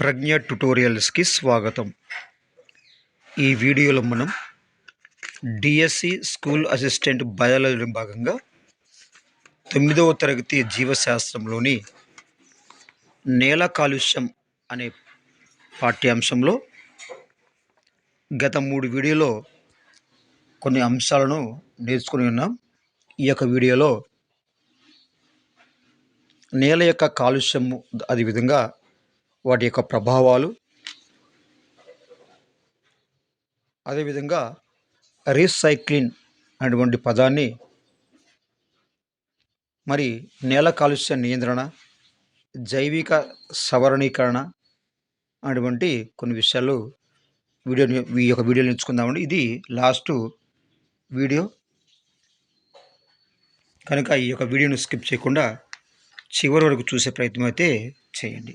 ప్రజ్ఞ ట్యుటోరియల్స్కి స్వాగతం. ఈ వీడియోలో మనం డిఎస్సి స్కూల్ అసిస్టెంట్ బయాలజీ విభాగంగా 9వ తరగతి జీవశాస్త్రంలోని నేల కాలుష్యం అనే పాఠ్యాంశంలో గత 3 వీడియోలో కొన్ని అంశాలను నేర్చుకుని ఉన్నాం. ఈ యొక్క వీడియోలో నేల యొక్క కాలుష్యము, అదేవిధంగా వాటి యొక్క ప్రభావాలు, అదేవిధంగా రీసైక్లింగ్ అనేటువంటి పదాన్ని, మరి నేల కాలుష్య నియంత్రణ, జైవిక సవరణీకరణ అటువంటి కొన్ని విషయాలు ఈ యొక్క వీడియోలో నేర్చుకుందామండి. ఇది లాస్ట్ వీడియో కనుక ఈ యొక్క వీడియోను స్కిప్ చేయకుండా చివరి వరకు చూసే ప్రయత్నం అయితే చేయండి.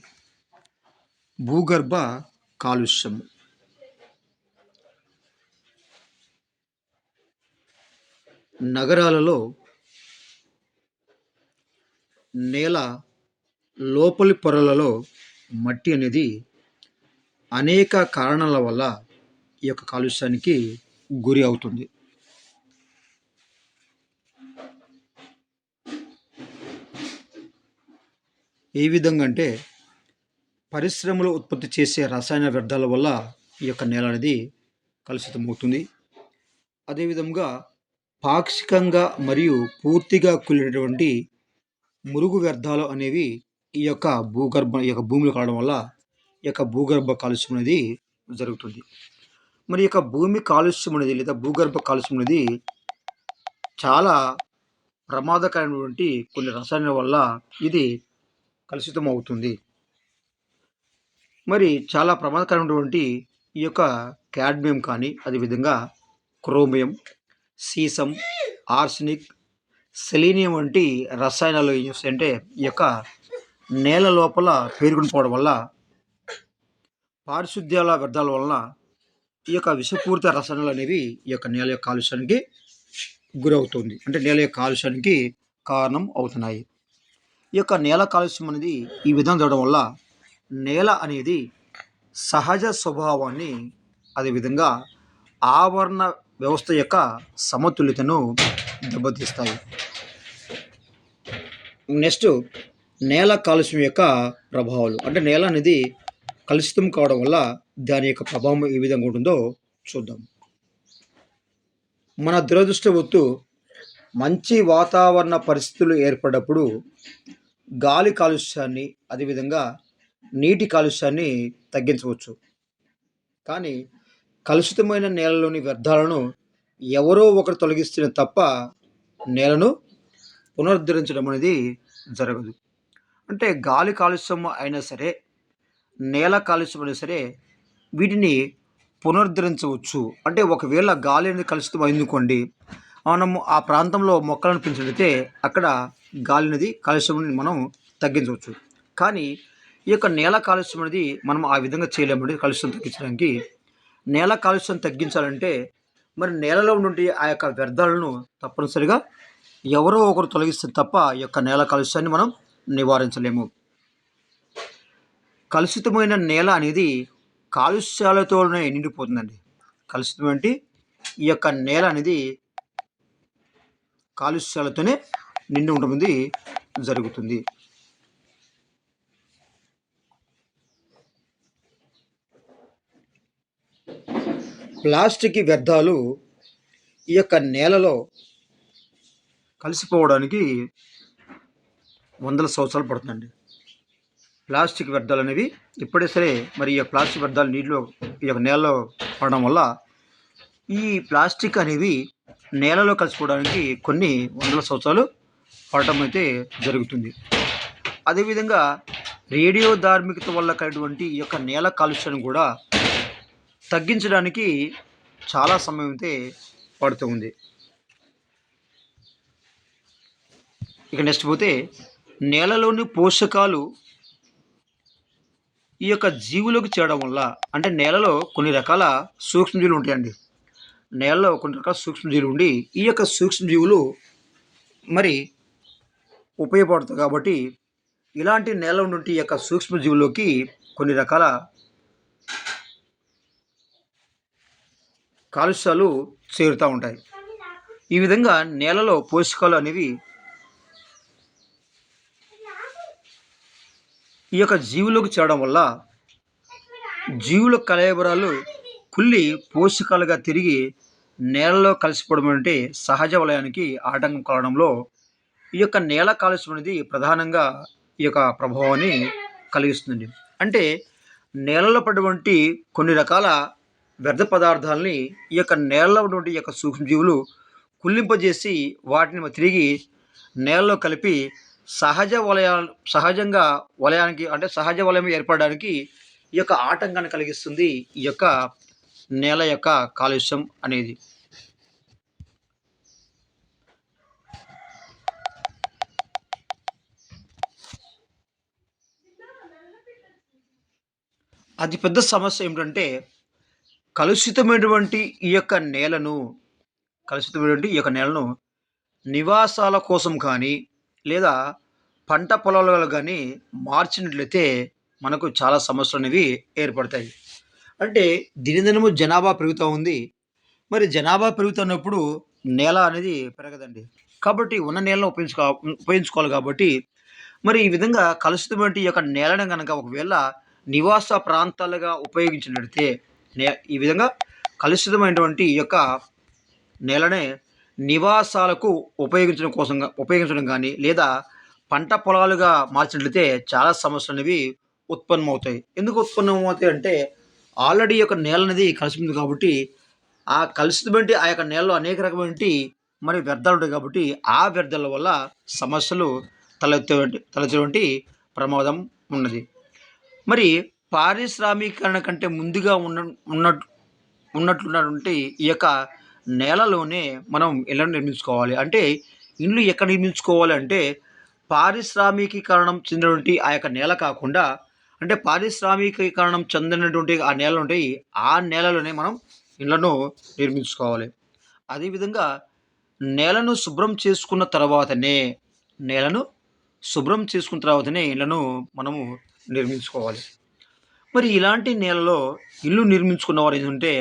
భూగర్భ కాలుష్యం. నగరాలలో నేల లోపలి పొరలలో మట్టి అనేది అనేక కారణాల వల్ల ఈ యొక్క కాలుష్యానికి గురి అవుతుంది. ఏ విధంగా అంటే పరిశ్రమలు ఉత్పత్తి చేసే రసాయన వ్యర్థాల వల్ల ఈ యొక్క నేల అనేది కలుషితమవుతుంది. అదేవిధంగా పాక్షికంగా మరియు పూర్తిగా కూలినటువంటి మురుగు వ్యర్థాలు అనేవి ఈ యొక్క భూమిలో కావడం వల్ల ఈ యొక్క భూగర్భ కాలుష్యం అనేది జరుగుతుంది. మరి యొక్క భూమి కాలుష్యం అనేది లేదా భూగర్భ కాలుష్యం అనేది చాలా ప్రమాదకరమైనటువంటి కొన్ని రసాయనాల వల్ల ఇది కలుషితం అవుతుంది. మరి చాలా ప్రమాదకరమైనటువంటి ఈ యొక్క క్యాడ్మియం కానీ, అదేవిధంగా క్రోమియం, సీసం, ఆర్సెనిక్, సెలీనియం వంటి రసాయనాలు ఏం చేస్తాయంటే ఈ యొక్క నేల లోపల పేరుకుని పోవడం వల్ల, పారిశుద్ధ్యాల వ్యర్థాల వలన ఈ యొక్క విషపూరిత రసాయనాలు అనేవి ఈ యొక్క నేల యొక్క కాలుష్యానికి గురవుతుంది, అంటే నేల యొక్క కాలుష్యానికి కారణం అవుతున్నాయి. ఈ యొక్క నేల కాలుష్యం అనేది ఈ విధంగా జరగడం వల్ల నేల అనేది సహజ స్వభావాన్ని, అదేవిధంగా ఆవరణ వ్యవస్థ యొక్క సమతుల్యతను దెబ్బతీస్తాయి. నెక్స్ట్, నేల కాలుష్యం యొక్క ప్రభావాలు. అంటే నేల అనేది కలుషితం కావడం వల్ల దాని యొక్క ప్రభావం ఏ విధంగా ఉంటుందో చూద్దాం. మన దురదృష్టవత్తు మంచి వాతావరణ పరిస్థితులు ఏర్పడినప్పుడు గాలి కాలుష్యాన్ని, అదేవిధంగా నీటి కాలుష్యాన్ని తగ్గించవచ్చు. కానీ కలుషితమైన నేలలోని వ్యర్థాలను ఎవరో ఒకరు తొలగిస్తే తప్ప నేలను పునరుద్ధరించడం అనేది జరగదు. అంటే గాలి కాలుష్యం అయినా సరే, నేల కాలుష్యం అయినా సరే, వీటిని పునరుద్ధరించవచ్చు. అంటే ఒకవేళ గాలి అనేది కలుషితం అయిందనుకోండి, మనము ఆ ప్రాంతంలో మొక్కలను పెంచినట్లయితే అక్కడ గాలి అనేది కాలుష్యం మనం తగ్గించవచ్చు. కానీ ఈ యొక్క నేల కాలుష్యం అనేది మనం ఆ విధంగా చేయలేమండి. కాలుష్యం తగ్గించడానికి, నేల కాలుష్యం తగ్గించాలంటే మరి నేలలో నుండి ఆ యొక్క వ్యర్థాలను తప్పనిసరిగా ఎవరో ఒకరు తొలగిస్తే తప్ప ఈ యొక్క నేల కాలుష్యాన్ని మనం నివారించలేము. కలుషితమైన నేల అనేది కాలుష్యాలతోనే నిండిపోతుందండి. కలుషితమైన ఈ యొక్క నేల అనేది కాలుష్యాలతోనే నిండి ఉంటుంది జరుగుతుంది. ప్లాస్టిక్ వ్యర్థాలు ఈ యొక్క నేలలో కలిసిపోవడానికి వందల సంవత్సరాలు పడుతుందండి. ప్లాస్టిక్ వ్యర్థాలు అనేవి ఇప్పుడే సరే మరి ఈ ప్లాస్టిక్ వ్యర్థాలు నీటిలో ఈ యొక్క నేలలో పడడం వల్ల ఈ ప్లాస్టిక్ అనేవి నేలలో కలిసిపోవడానికి కొన్ని వందల సంవత్సరాలు పడటం అయితే జరుగుతుంది. అదేవిధంగా రేడియో ధార్మికత వల్ల కలిగినటువంటి ఈ యొక్క నేల కాలుష్యాన్ని కూడా తగ్గించడానికి చాలా సమయం అయితే పడుతూ ఉంది. ఇక నెక్స్ట్ పోతే, నేలలోని పోషకాలు ఈ యొక్క జీవులకు చేరడం వల్ల, అంటే నేలలో కొన్ని రకాల సూక్ష్మజీవులు ఉంటాయండి. నేలలో కొన్ని రకాల సూక్ష్మజీవులు ఉండి ఈ యొక్క సూక్ష్మజీవులు మరి ఉపయోగపడతాయి. కాబట్టి ఇలాంటి నేల నుండి ఈ యొక్క సూక్ష్మజీవుల్లోకి కొన్ని రకాల కాలుష్యాలు చేరుతూ ఉంటాయి. ఈ విధంగా నేలలో పోషకాలు అనేవి ఈ యొక్క జీవులకు చేరడం వల్ల జీవుల కళేబరాలు కుళ్ళి పోషకాలుగా తిరిగి నేలలో కలిసిపోవడం అంటే సహజ వలయానికి ఆటంకం కలగడంలో ఈ యొక్క నేల కాలుష్యం అనేది ప్రధానంగా ఈ యొక్క ప్రభావాన్ని కలిగిస్తుంది. అంటే నేలలో పడినటువంటి కొన్ని రకాల వ్యర్థ పదార్థాలని ఈ యొక్క నేలలో ఉన్నటువంటి ఈ యొక్క సూక్ష్మజీవులు కుళ్ళింపజేసి వాటిని తిరిగి నేలలో కలిపి సహజంగా వలయానికి అంటే సహజ వలయం ఏర్పడడానికి ఈ యొక్క ఆటంకాన్ని కలిగిస్తుంది ఈ యొక్క నేల యొక్క కాలుష్యం అనేది. అతిపెద్ద సమస్య ఏమిటంటే కలుషితమైనటువంటి ఈ యొక్క నేలను కలుషితమైనటువంటి ఈ యొక్క నేలను నివాసాల కోసం కానీ లేదా పంట పొలాలలో కానీ మార్చినట్లయితే మనకు చాలా సమస్యలు అనేవి ఏర్పడతాయి. అంటే దినదినము జనాభా పెరుగుతూ ఉంది. మరి జనాభా పెరుగుతున్నప్పుడు నేల అనేది పెరగదండి. కాబట్టి ఉన్న నేలను ఉపయోగించుకోవాలి కాబట్టి మరి ఈ విధంగా కలుషితమైన ఈ యొక్క నేలను గనక ఒకవేళ నివాస ప్రాంతాలుగా ఉపయోగించినట్లయితే ఈ విధంగా కలుషితమైనటువంటి ఈ యొక్క నేలనే నివాసాలకు ఉపయోగించడం కానీ లేదా పంట పొలాలుగా మార్చినట్లయితే చాలా సమస్యలు అనేవి ఉత్పన్నమవుతాయి. ఎందుకు ఉత్పన్నమవుతాయి అంటే ఆల్రెడీ ఈ యొక్క నేల అనేది కలిసిపోయింది కాబట్టి ఆ కలుషితమైన ఆ యొక్క నేలలో అనేక రకమైన మరి వ్యర్థాలు ఉంటాయి కాబట్టి ఆ వ్యర్థాల వల్ల సమస్యలు తలెత్తేటువంటి ప్రమాదం ఉన్నది. మరి పారిశ్రామీకరణ కంటే ముందుగా ఉన్నట్లున్నటువంటి ఈ యొక్క నేలలోనే మనం ఇళ్ళను నిర్మించుకోవాలి. అంటే ఇల్లు ఎక్కడ నిర్మించుకోవాలి అంటే పారిశ్రామికీకరణం చెందినటువంటి ఆ యొక్క నేల కాకుండా అంటే పారిశ్రామికీకరణం చెందినటువంటి ఆ నేలలు ఉంటాయి. ఆ నేలలోనే మనం ఇళ్ళను నిర్మించుకోవాలి. అదేవిధంగా నేలను శుభ్రం చేసుకున్న తర్వాతనే నేలను ఇళ్ళను మనము నిర్మించుకోవాలి. మరి ఇలాంటి నేలలో ఇల్లు నిర్మించుకున్న వారు ఏంటంటే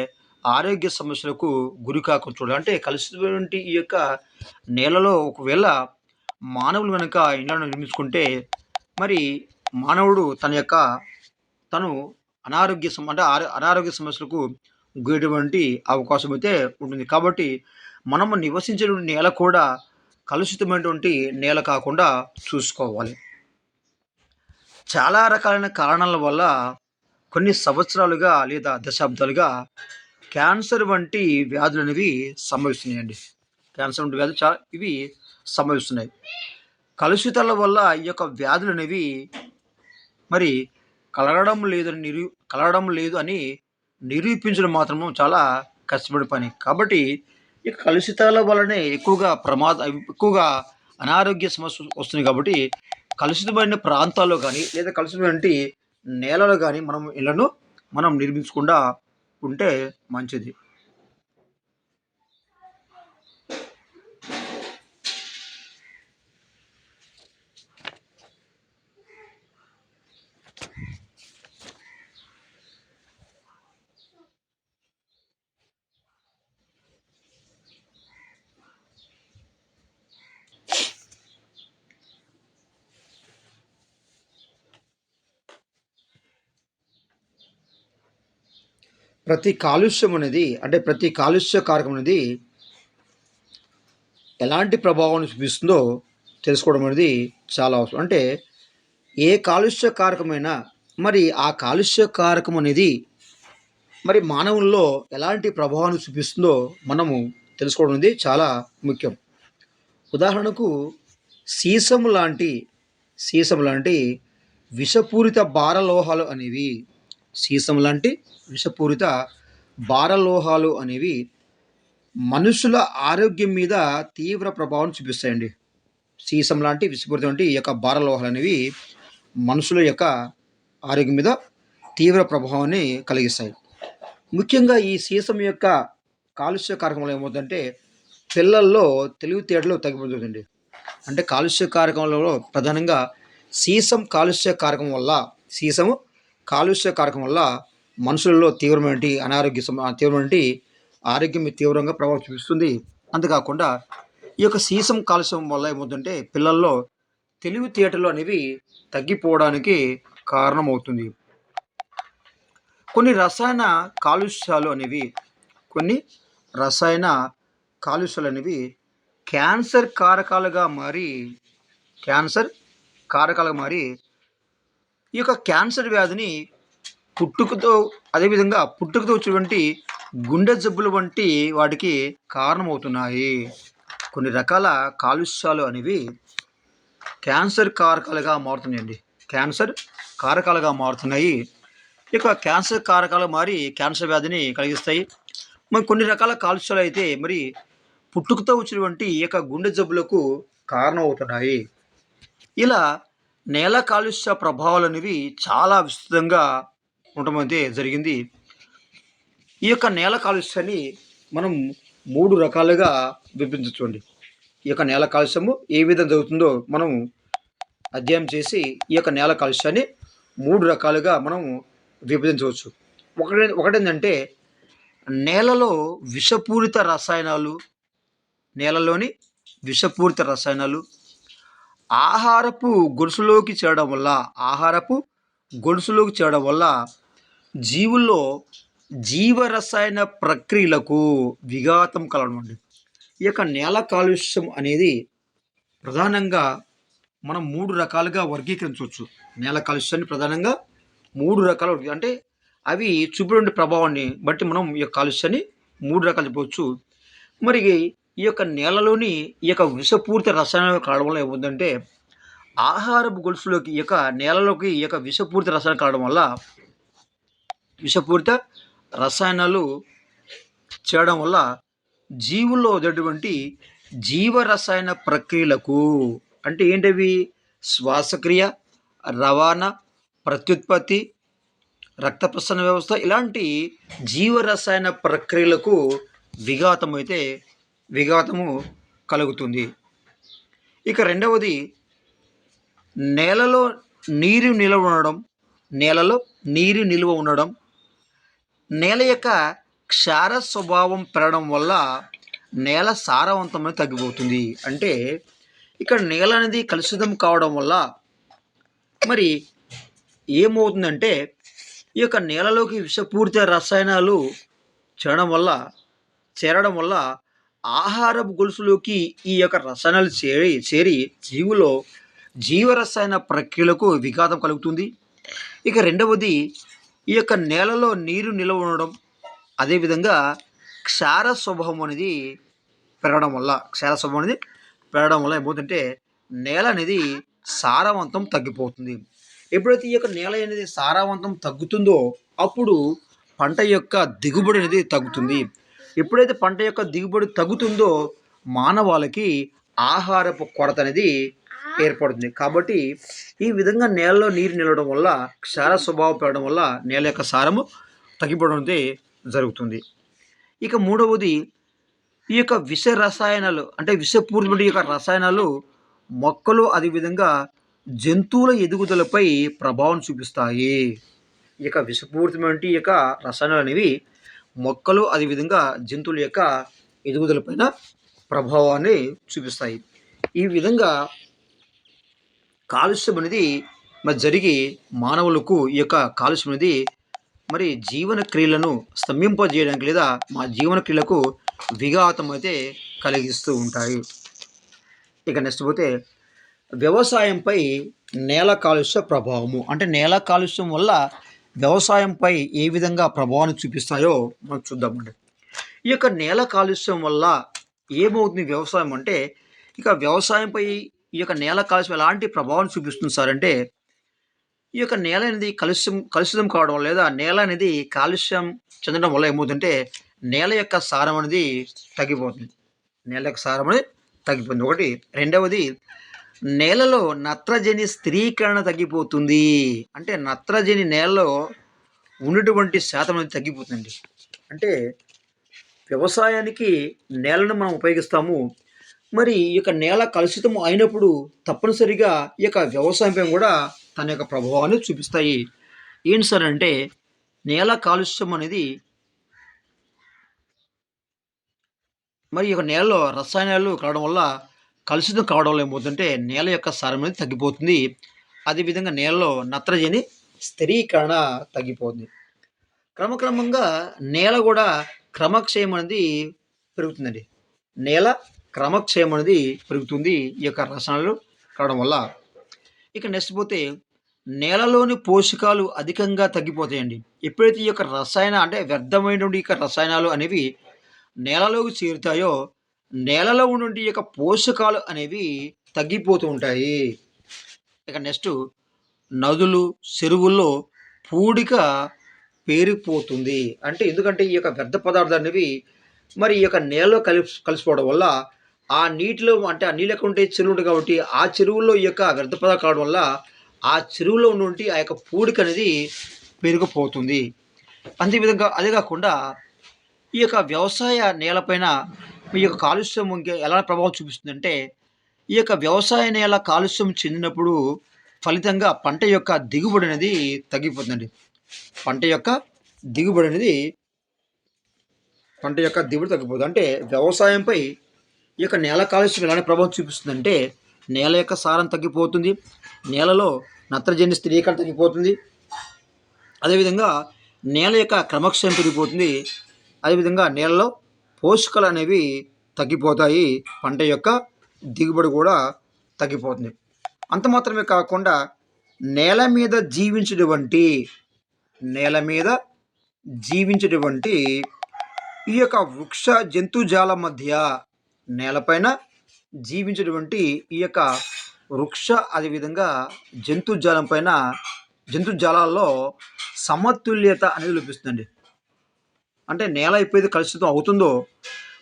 ఆరోగ్య సమస్యలకు గురి కాకుండా చూడాలి. అంటే కలుషితమైనటువంటి ఈ యొక్క నేలలో ఒకవేళ మానవులు కనుక ఇళ్ళను నిర్మించుకుంటే మరి మానవుడు తను అనారోగ్య సమస్యలకు గురయ్యేటువంటి అవకాశం అయితే ఉంటుంది. కాబట్టి మనము నివసించేటువంటి నేల కూడా కలుషితమైనటువంటి నేల కాకుండా చూసుకోవాలి. చాలా రకాలైన కారణాల వల్ల కొన్ని సంవత్సరాలుగా లేదా దశాబ్దాలుగా క్యాన్సర్ వంటి వ్యాధులు అనేవి సంభవిస్తున్నాయండి. క్యాన్సర్ వంటి వ్యాధులు ఇవి సంభవిస్తున్నాయి. కలుషితాల వల్ల ఈ యొక్క వ్యాధులు అనేవి మరి కలగడం లేదు అని నిరూపించడం మాత్రము చాలా కష్టపడే పని. కాబట్టి ఈ కలుషితాల వల్లనే ఎక్కువగా అనారోగ్య సమస్య వస్తుంది. కాబట్టి కలుషితమైన ప్రాంతాల్లో కానీ లేదా కలుషితమైన నేలలో కానీ మనం నిర్మించకుండా ఉంటే మంచిది. ప్రతి కాలుష్య కారకం అనేది ఎలాంటి ప్రభావాన్ని చూపిస్తుందో తెలుసుకోవడం అనేది చాలా అవసరం. అంటే ఏ కాలుష్య కారకమైనా మరి ఆ కాలుష్య కారకం అనేది మరి మానవుల్లో ఎలాంటి ప్రభావాన్ని చూపిస్తుందో మనము తెలుసుకోవడం అనేది చాలా ముఖ్యం. ఉదాహరణకు సీసం లాంటి విషపూరిత భారలోహాలు అనేవి మనుషుల ఆరోగ్యం మీద తీవ్ర ప్రభావం చూపిస్తాయండి. సీసం లాంటి విషపూరిత ఈ యొక్క భారలోహాలు అనేవి మనుషుల యొక్క ఆరోగ్యం మీద తీవ్ర ప్రభావాన్ని కలిగిస్తాయి. ముఖ్యంగా ఈ సీసం యొక్క కాలుష్య కారకం వల్ల ఏమవుతుందంటే పిల్లల్లో తెలివితేటలు తగ్గిపోతుందండి. అంటే కాలుష్య కారకంలో ప్రధానంగా సీసము కాలుష్య కారకం వల్ల మనుషులలో తీవ్రమైన ఆరోగ్యం మీద తీవ్రంగా ప్రభావం చూపిస్తుంది. అంతేకాకుండా ఈ యొక్క సీసం కాలుష్యం వల్ల ఏమవుతుందంటే పిల్లల్లో తెలివితేటలు అనేవి తగ్గిపోవడానికి కారణమవుతుంది. కొన్ని రసాయన కాలుష్యాలు అనేవి కొన్ని రసాయన కాలుష్యాలు అనేవి క్యాన్సర్ కారకాలుగా మారి క్యాన్సర్ కారకాలుగా మారి ఈ యొక్క క్యాన్సర్ వ్యాధిని పుట్టుకతో అదేవిధంగా పుట్టుకతో వచ్చేటువంటి గుండె జబ్బులు వంటి వాటికి కారణమవుతున్నాయి. కొన్ని రకాల కాలుష్యాలు అనేవి క్యాన్సర్ కారకాలుగా మారుతున్నాయండి. క్యాన్సర్ కారకాలుగా మారుతున్నాయి. ఇక క్యాన్సర్ కారకాలు మారి క్యాన్సర్ వ్యాధిని కలిగిస్తాయి. మరి కొన్ని రకాల కాలుష్యాలు అయితే మరి పుట్టుకతో వచ్చినటువంటి ఈ యొక్క గుండె జబ్బులకు కారణమవుతున్నాయి. ఇలా నేల కాలుష్య ప్రభావాలు అనేవి చాలా విస్తృతంగా ఉండటం అయితే జరిగింది. ఈ యొక్క నేల కాలుష్యాన్ని మనం 3 రకాలుగా విభజించవచ్చండి. ఈ యొక్క నేల కాలుష్యము ఏ విధంగా జరుగుతుందో మనం అధ్యయనం చేసి ఈ యొక్క నేల కాలుష్యాన్ని 3 రకాలుగా మనం విభజించవచ్చు. ఒకటేంటంటే నేలలో విషపూరిత రసాయనాలు, నేలలోని విషపూరిత రసాయనాలు ఆహారపు గొలుసులోకి చేరడం వల్ల జీవుల్లో జీవరసాయన ప్రక్రియలకు విఘాతం కలగడం అండి. ఈ యొక్క నేల కాలుష్యం అనేది ప్రధానంగా మనం 3 రకాలుగా వర్గీకరించవచ్చు. నేల కాలుష్యాన్ని ప్రధానంగా 3 రకాలు అంటే అవి చూపే ప్రభావాన్ని బట్టి మనం ఈ యొక్క కాలుష్యాన్ని 3 రకాలు చెప్పవచ్చు. మరి ఈ యొక్క నేలలోని ఈ యొక్క విషపూరిత రసాయనాలు కావడం వల్ల ఏమవుతుందంటే ఆహారపు గొలుసులోకి ఈ యొక్క నేలలోకి ఈ యొక్క విషపూరిత రసాయనాలు కావడం వల్ల విషపూరిత రసాయనాలు చేయడం వల్ల జీవుల్లో వచ్చేటువంటి జీవరసాయన ప్రక్రియలకు అంటే ఏంటవి శ్వాసక్రియ, రవాణా, ప్రత్యుత్పత్తి, రక్త ప్రసరణ వ్యవస్థ ఇలాంటి జీవరసాయన ప్రక్రియలకు విఘాతము కలుగుతుంది. ఇక రెండవది నేలలో నీరు నిల్వ ఉండడం నేల యొక్క క్షార స్వభావం పెరగడం వల్ల నేల సారవంతమైన తగ్గిపోతుంది. అంటే ఇక్కడ నేల అనేది కలుషితం కావడం వల్ల మరి ఏమవుతుందంటే ఈ యొక్క నేలలోకి విషపూరిత రసాయనాలు చేరడం వల్ల ఆహారపు గొలుసులోకి ఈ యొక్క రసాయనాలు చేరి జీవులో జీవరసాయన ప్రక్రియలకు విఘాతం కలుగుతుంది. ఇక రెండవది ఈ యొక్క నేలలో నీరు నిల్వ ఉండడం అదేవిధంగా క్షార స్వభావం అనేది పెరగడం వల్ల ఏమవుతుందంటే నేల అనేది సారవంతం తగ్గిపోతుంది. ఎప్పుడైతే ఈ యొక్క నేల అనేది సారవంతం తగ్గుతుందో అప్పుడు పంట యొక్క దిగుబడి అనేది తగ్గుతుంది. ఎప్పుడైతే పంట యొక్క దిగుబడి తగ్గుతుందో మానవాళికి ఆహారపు కొరత అనేది ఏర్పడుతుంది. కాబట్టి ఈ విధంగా నేలలో నీరు నిలవడం వల్ల క్షార స్వభావం పెరగడం వల్ల నేల యొక్క సారము తగ్గిపోవడం అనేది జరుగుతుంది. ఇక మూడవది ఈ యొక్క విష రసాయనాలు అంటే విషపూరిత యొక్క రసాయనాలు మొక్కలు అదేవిధంగా జంతువుల ఎదుగుదలపై ప్రభావం చూపిస్తాయి. ఈ యొక్క విషపూరితమైన ఈ యొక్క రసాయనాలు అనేవి మొక్కలు అదేవిధంగా జంతువుల యొక్క ఎదుగుదలపైన ప్రభావాన్ని చూపిస్తాయి. ఈ విధంగా కాలుష్యం అనేది మరి జరిగి మానవులకు ఈ యొక్క కాలుష్యం అనేది మరి జీవన క్రియలను స్తంభింపజేయడానికి లేదా మా జీవన క్రియలకు విఘాతం అయితే కలిగిస్తూ ఉంటాయి. ఇక నెక్స్ట్ పోతే వ్యవసాయంపై నేల కాలుష్య ప్రభావము అంటే నేల కాలుష్యం వల్ల వ్యవసాయంపై ఏ విధంగా ప్రభావాన్ని చూపిస్తాయో మనం చూద్దామండి. ఈ యొక్క నేల కాలుష్యం వల్ల ఏమవుతుంది వ్యవసాయం అంటే ఇక వ్యవసాయంపై ఈ యొక్క నేల కాలుష్యం ఎలాంటి ప్రభావాన్ని చూపిస్తుంది సార్ అంటే ఈ యొక్క నేల అనేది కలుషితం కావడం లేదా నేల అనేది కాలుష్యం చెందడం వల్ల ఏమవుతుందంటే నేల యొక్క సారం అనేది తగ్గిపోతుంది. ఒకటి. రెండవది నేలలో నత్రజని స్థిరీకరణ తగ్గిపోతుంది. అంటే నత్రజని నేలలో ఉన్నటువంటి శాతం అనేది తగ్గిపోతుందండి. అంటే వ్యవసాయానికి నేలను మనం ఉపయోగిస్తాము. మరి ఈ యొక్క నేల కలుషితం అయినప్పుడు తప్పనిసరిగా ఈ యొక్క వ్యవసాయంపై కూడా తన యొక్క ప్రభావాన్ని చూపిస్తాయి. ఏంటి సార్ అంటే నేల కాలుష్యం అనేది మరి ఈ యొక్క నేలలో రసాయనాలు కలవడం వల్ల కలుషితం కావడం వల్ల ఏమవుతుందంటే నేల యొక్క సారం అనేది తగ్గిపోతుంది. అదేవిధంగా నేలలో నత్రజని స్థిరీకరణ తగ్గిపోతుంది. క్రమక్రమంగా నేల గూడా క్రమక్షయం అనేది పెరుగుతుందండి. నేల క్రమక్షయం అనేది పెరుగుతుంది. ఈ యొక్క రసాయనాలు కావడం వల్ల. ఇక నెక్స్ట్ పోతే నేలలోని పోషకాలు అధికంగా తగ్గిపోతాయండి. ఎప్పుడైతే ఈ యొక్క రసాయన అంటే వ్యర్థమైనటువంటి ఈ యొక్క రసాయనాలు అనేవి నేలలోకి చేరుతాయో, నేలలో ఉన్నటువంటి ఈ యొక్క పోషకాలు అనేవి తగ్గిపోతూ ఉంటాయి. ఇక నెక్స్ట్ నదులు, చెరువుల్లో పూడిక పేరుకుపోతుంది. అంటే ఎందుకంటే ఈ యొక్క వ్యర్థ పదార్థాలనేవి మరి ఈ యొక్క నేలలో కలిసిపోవడం వల్ల ఆ నీటిలో అంటే ఆ నీళ్ళు ఎక్కడ ఉంటాయి? చెరువు ఉంటాయి కాబట్టి ఆ చెరువుల్లో ఈ యొక్క వ్యర్థ పదార్థాలు కావడం వల్ల ఆ చెరువులో ఉన్నటువంటి ఆ యొక్క పూడిక అనేది పెరిగిపోతుంది. అంతే విధంగా అదే కాకుండా ఈ యొక్క వ్యవసాయ నేలపైన ఈ యొక్క కాలుష్యం ఇంకా ఎలా ప్రభావం చూపిస్తుందంటే, ఈ యొక్క వ్యవసాయ నేల కాలుష్యం చెందినప్పుడు ఫలితంగా దిగుబడి అనేది తగ్గిపోతుందండి. పంట యొక్క దిగుబడి అనేది తగ్గిపోతుంది. అంటే వ్యవసాయంపై ఈ యొక్క నేల కాలుష్యం ఎలాంటి ప్రభావం చూపిస్తుందంటే, నేల యొక్క సారం తగ్గిపోతుంది. నేలలో నత్రజని స్థిరీకరణ తగ్గిపోతుంది. అదేవిధంగా నేల యొక్క క్రమక్షయం పెరిగిపోతుంది. అదేవిధంగా నేలలో పోషకాలు అనేవి తగ్గిపోతాయి. పంట యొక్క దిగుబడి కూడా తగ్గిపోతుంది. అంత మాత్రమే కాకుండా నేల మీద జీవించేటువంటి నేల మీద జీవించేటువంటి ఈ యొక్క వృక్ష జంతుజాలం మధ్య నేలపైన జీవించేటువంటి ఈ యొక్క వృక్ష అదేవిధంగా జంతుజాలం పైన జంతుజాలాల్లో సమతుల్యత అనేది లోపిస్తుందండి. అంటే నేల ఎప్పుడైతే కలుషితం అవుతుందో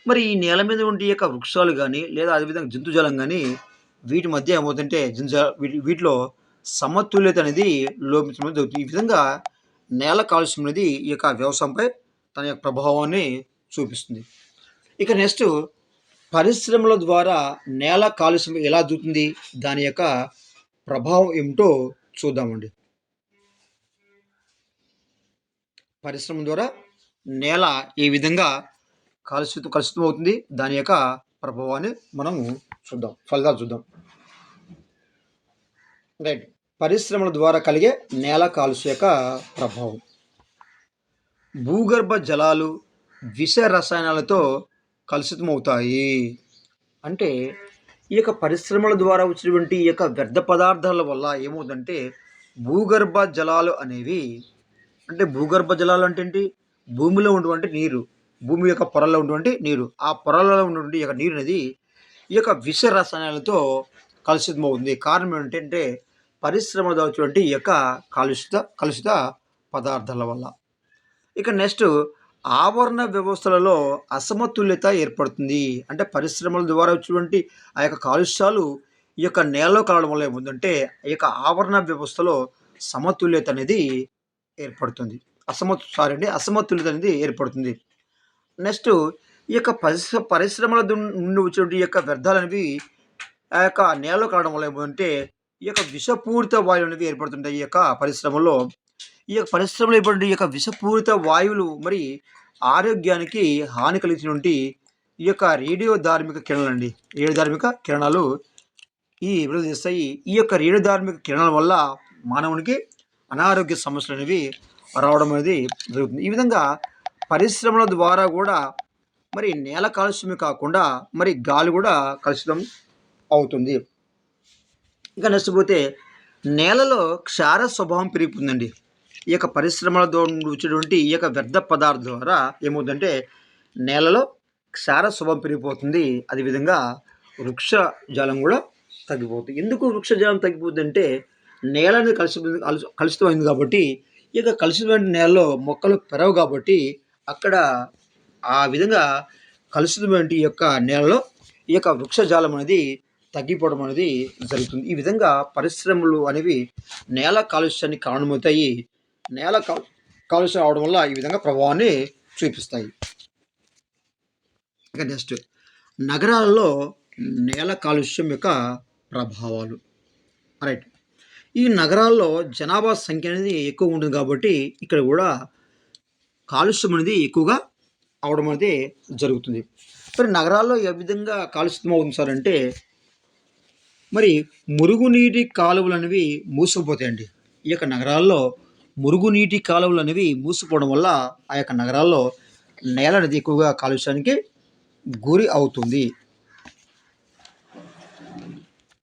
మరి ఈ నేల మీద ఉండే ఈ యొక్క వృక్షాలు కానీ లేదా అదేవిధంగా జంతుజాలం కానీ వీటి మధ్య ఏమవుతుందంటే వీటిలో సమతుల్యత అనేది లోపించడం జరుగుతుంది. ఈ విధంగా నేల కాలుష్యం అనేది ఈ యొక్క వ్యవసాయంపై తన యొక్క ప్రభావాన్ని చూపిస్తుంది. ఇక నెక్స్ట్ పరిశ్రమల ద్వారా నేల కాలుష్యం ఎలా జరుగుతుంది, దాని యొక్క ప్రభావం ఏమిటో చూద్దామండి. పరిశ్రమ ద్వారా నేల ఏ విధంగా కలుషితం అవుతుంది, దాని యొక్క ప్రభావాన్ని మనము చూద్దాం, ఫలితాలు చూద్దాం. రైట్. పరిశ్రమల ద్వారా కలిగే నేల కాలుష్య యొక్క ప్రభావం. భూగర్భ జలాలు విష రసాయనాలతో కలుషితమవుతాయి. అంటే ఈ యొక్క పరిశ్రమల ద్వారా వచ్చినటువంటి ఈ యొక్క వ్యర్థ పదార్థాల వల్ల ఏమవుతుందంటే భూగర్భ జలాలు అనేవి, అంటే భూగర్భ జలాలు అంటే ఏంటి? భూమిలో ఉన్నటువంటి నీరు, భూమి యొక్క పొరల్లో ఉన్నటువంటి నీరు, ఆ పొరలలో ఉన్నటువంటి ఈ యొక్క నీరు అనేది ఈ యొక్క విష రసాయనాలతో కలుషితమవుతుంది. కారణం ఏంటంటే పరిశ్రమల ద్వారా వచ్చినటువంటి ఈ యొక్క కలుషిత పదార్థాల వల్ల. ఇక నెక్స్ట్ ఆవరణ వ్యవస్థలలో అసమతుల్యత ఏర్పడుతుంది. అంటే పరిశ్రమల ద్వారా వచ్చినటువంటి ఆ యొక్క కాలుష్యాలు ఈ యొక్క నేలలో కలవడం వల్ల ఏముందంటే ఈ యొక్క ఆవరణ వ్యవస్థలో సమతుల్యత అనేది ఏర్పడుతుంది. అసమతుల్యత అనేది ఏర్పడుతుంది. నెక్స్ట్ ఈ యొక్క పరిశ్రమల నుండి వచ్చేటువంటి ఈ యొక్క వ్యర్థాలు అనేవి ఆ యొక్క నేలలో కలవడం వల్ల ఏమంటే ఈ యొక్క విషపూరిత వాయువులు అనేవి ఏర్పడుతుంటాయి. ఈ యొక్క పరిశ్రమలో ఏర్పడిన ఈ యొక్క విషపూరిత వాయువులు మరి ఆరోగ్యానికి హాని కలిగినటువంటి ఈ యొక్క రేడియోధార్మిక కిరణాలు ఈ విడుదల చేస్తాయి. ఈ యొక్క రేడియోధార్మిక కిరణాల వల్ల మానవునికి అనారోగ్య సమస్యలు అనేవి రావడం అనేది జరుగుతుంది. ఈ విధంగా పరిశ్రమల ద్వారా కూడా మరి నేల కాలుష్యమే కాకుండా మరి గాలి కూడా కలుషితం అవుతుంది. ఇక నష్టపోతే నేలలో క్షార స్వభావం పెరిగిపోతుందండి. ఈ యొక్క పరిశ్రమల ద్వారా వచ్చేటువంటి ఈ యొక్క వ్యర్థ పదార్థాల ద్వారా ఏమవుతుందంటే నేలలో క్షార స్వభావం పెరిగిపోతుంది. అదేవిధంగా వృక్ష జాలం కూడా తగ్గిపోతుంది. ఎందుకు వృక్ష జాలం తగ్గిపోతుంది అంటే నేల అనేది కలుషితమైంది కాబట్టి ఈ యొక్క కలుషితమైన నేలలో మొక్కలు పెరగవు కాబట్టి అక్కడ ఆ విధంగా కలుషితమైన ఈ యొక్క నేలలో ఈ యొక్క వృక్షజాలం అనేది తగ్గిపోవడం అనేది జరుగుతుంది. ఈ విధంగా పరిశ్రమలు అనేవి నేల కాలుష్యానికి కారణమవుతాయి. నేల కాలుష్యం అవడం వల్ల ఈ విధంగా ప్రభావాన్ని చూపిస్తాయి. ఇక నెక్స్ట్ నగరాల్లో నేల కాలుష్యం యొక్క ప్రభావాలు. రైట్. ఈ నగరాల్లో జనాభా సంఖ్య అనేది ఎక్కువ ఉంటుంది కాబట్టి ఇక్కడ కూడా కాలుష్యం అనేది ఎక్కువగా అవడం అనేది జరుగుతుంది. మరి నగరాల్లో ఏ విధంగా కాలుష్యం అవుతుంది సార్ అంటే, మరి మురుగునీటి కాలువలనేవి మూసుకుపోతాయండి. ఈ యొక్క నగరాల్లో మురుగునీటి కాలువలనేవి మూసుకుపోవడం వల్ల ఆ యొక్క నగరాల్లో నేల అనేది ఎక్కువగా కాలుష్యానికి గురి అవుతుంది.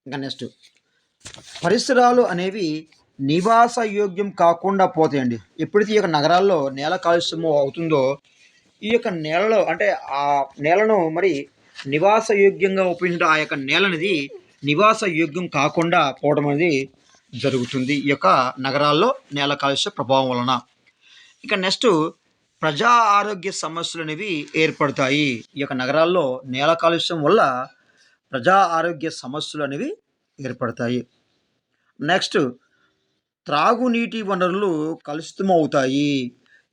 ఇంకా నెక్స్ట్ పరిసరాలు అనేవి నివాస యోగ్యం కాకుండా పోతాయండి. ఎప్పుడైతే ఈ యొక్క నగరాల్లో నేల కాలుష్యము అవుతుందో, ఈ యొక్క నేలలో అంటే ఆ నేలను మరి నివాస యోగ్యంగా ఉపయోగించిన ఆ యొక్క నేల అనేది నివాస యోగ్యం కాకుండా పోవడం అనేది జరుగుతుంది. ఈ యొక్క నగరాల్లో నేల కాలుష్య ప్రభావం వలన. ఇక నెక్స్ట్ ప్రజా ఆరోగ్య సమస్యలు అనేవి ఏర్పడతాయి. ఈ యొక్క నగరాల్లో నేల కాలుష్యం వల్ల ప్రజా ఆరోగ్య సమస్యలు అనేవి ఏర్పడతాయి. నెక్స్ట్ త్రాగునీటి వనరులు కలుషితమవుతాయి.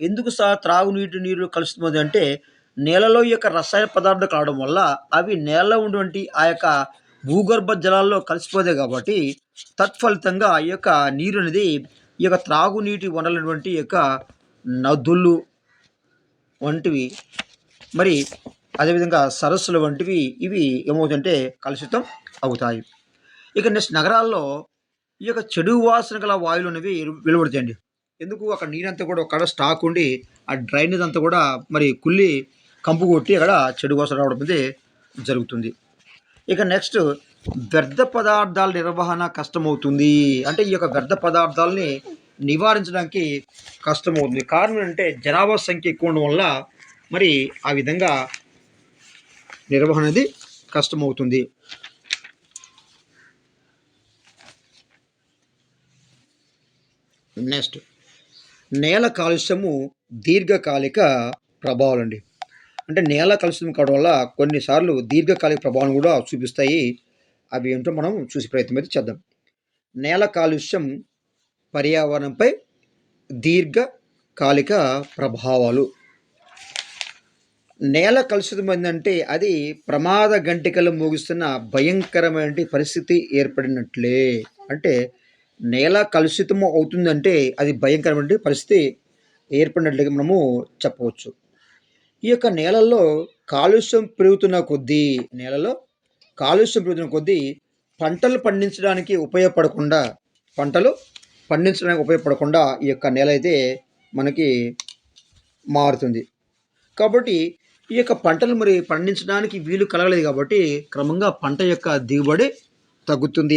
ఎందుకు సార్ త్రాగునీటి నీరు కలుషితమవుతాయి అంటే, నేలలో ఈ యొక్క రసాయన పదార్థాలు కావడం వల్ల అవి నేలలో ఉన్నటువంటి ఆ యొక్క భూగర్భ జలాల్లో కలిసిపోతాయి కాబట్టి, తత్ఫలితంగా ఈ యొక్క నీరు అనేది ఈ యొక్క త్రాగునీటి వనరులైనటువంటి ఈ యొక్క నదులు వంటివి, మరి అదేవిధంగా సరస్సులు వంటివి ఇవి ఏమవుతాయంటే కలుషితం అవుతాయి. ఇక నెక్స్ట్ నగరాల్లో ఈ యొక్క చెడు వాసన గల వాయువులు అనేవి వెలువడతాయండి. ఎందుకు అక్కడ నీరంతా కూడా ఒక స్టాక్ ఉండి ఆ డ్రైనేజ్ అంతా కూడా మరి కుళ్ళి కంపు కొట్టి అక్కడ చెడు వాసన రావడం అనేది జరుగుతుంది. ఇక నెక్స్ట్ వ్యర్థ పదార్థాల నిర్వహణ కష్టమవుతుంది. అంటే ఈ యొక్క వ్యర్థ పదార్థాలని నివారించడానికి కష్టమవుతుంది. కారణం అంటే జనాభా సంఖ్య ఎక్కువ ఉండడం వల్ల మరి ఆ విధంగా నిర్వహణ అనేది కష్టమవుతుంది. నెక్స్ట్ నేల కాలుష్యము దీర్ఘకాలిక ప్రభావాలండి. అంటే నేల కలుషితం కావడం వల్ల కొన్నిసార్లు దీర్ఘకాలిక ప్రభావం కూడా చూపిస్తాయి. అవి ఏంటో మనం చూసి ప్రయత్నం అయితే చేద్దాం. నేల కాలుష్యం పర్యావరణంపై దీర్ఘకాలిక ప్రభావాలు. నేల కలుషితమైందంటే అది ప్రమాద గంటికలు మోగిస్తున్న భయంకరమైన పరిస్థితి ఏర్పడినట్లే. అంటే నేల కలుషితము అవుతుందంటే అది భయంకరమైన పరిస్థితి ఏర్పడినట్లుగా మనము చెప్పవచ్చు. ఈ యొక్క నేలల్లో కాలుష్యం పెరుగుతున్న కొద్దీ నేలలో కాలుష్యం పెరుగుతున్న కొద్దీ పంటలు పండించడానికి ఉపయోగపడకుండా పంటలు పండించడానికి ఉపయోగపడకుండా ఈ యొక్క నేల అయితే మనకి మారుతుంది. కాబట్టి ఈ యొక్క పంటలు మరి పండించడానికి వీలు కలగలేదు కాబట్టి క్రమంగా పంట యొక్క దిగుబడి తగ్గుతుంది.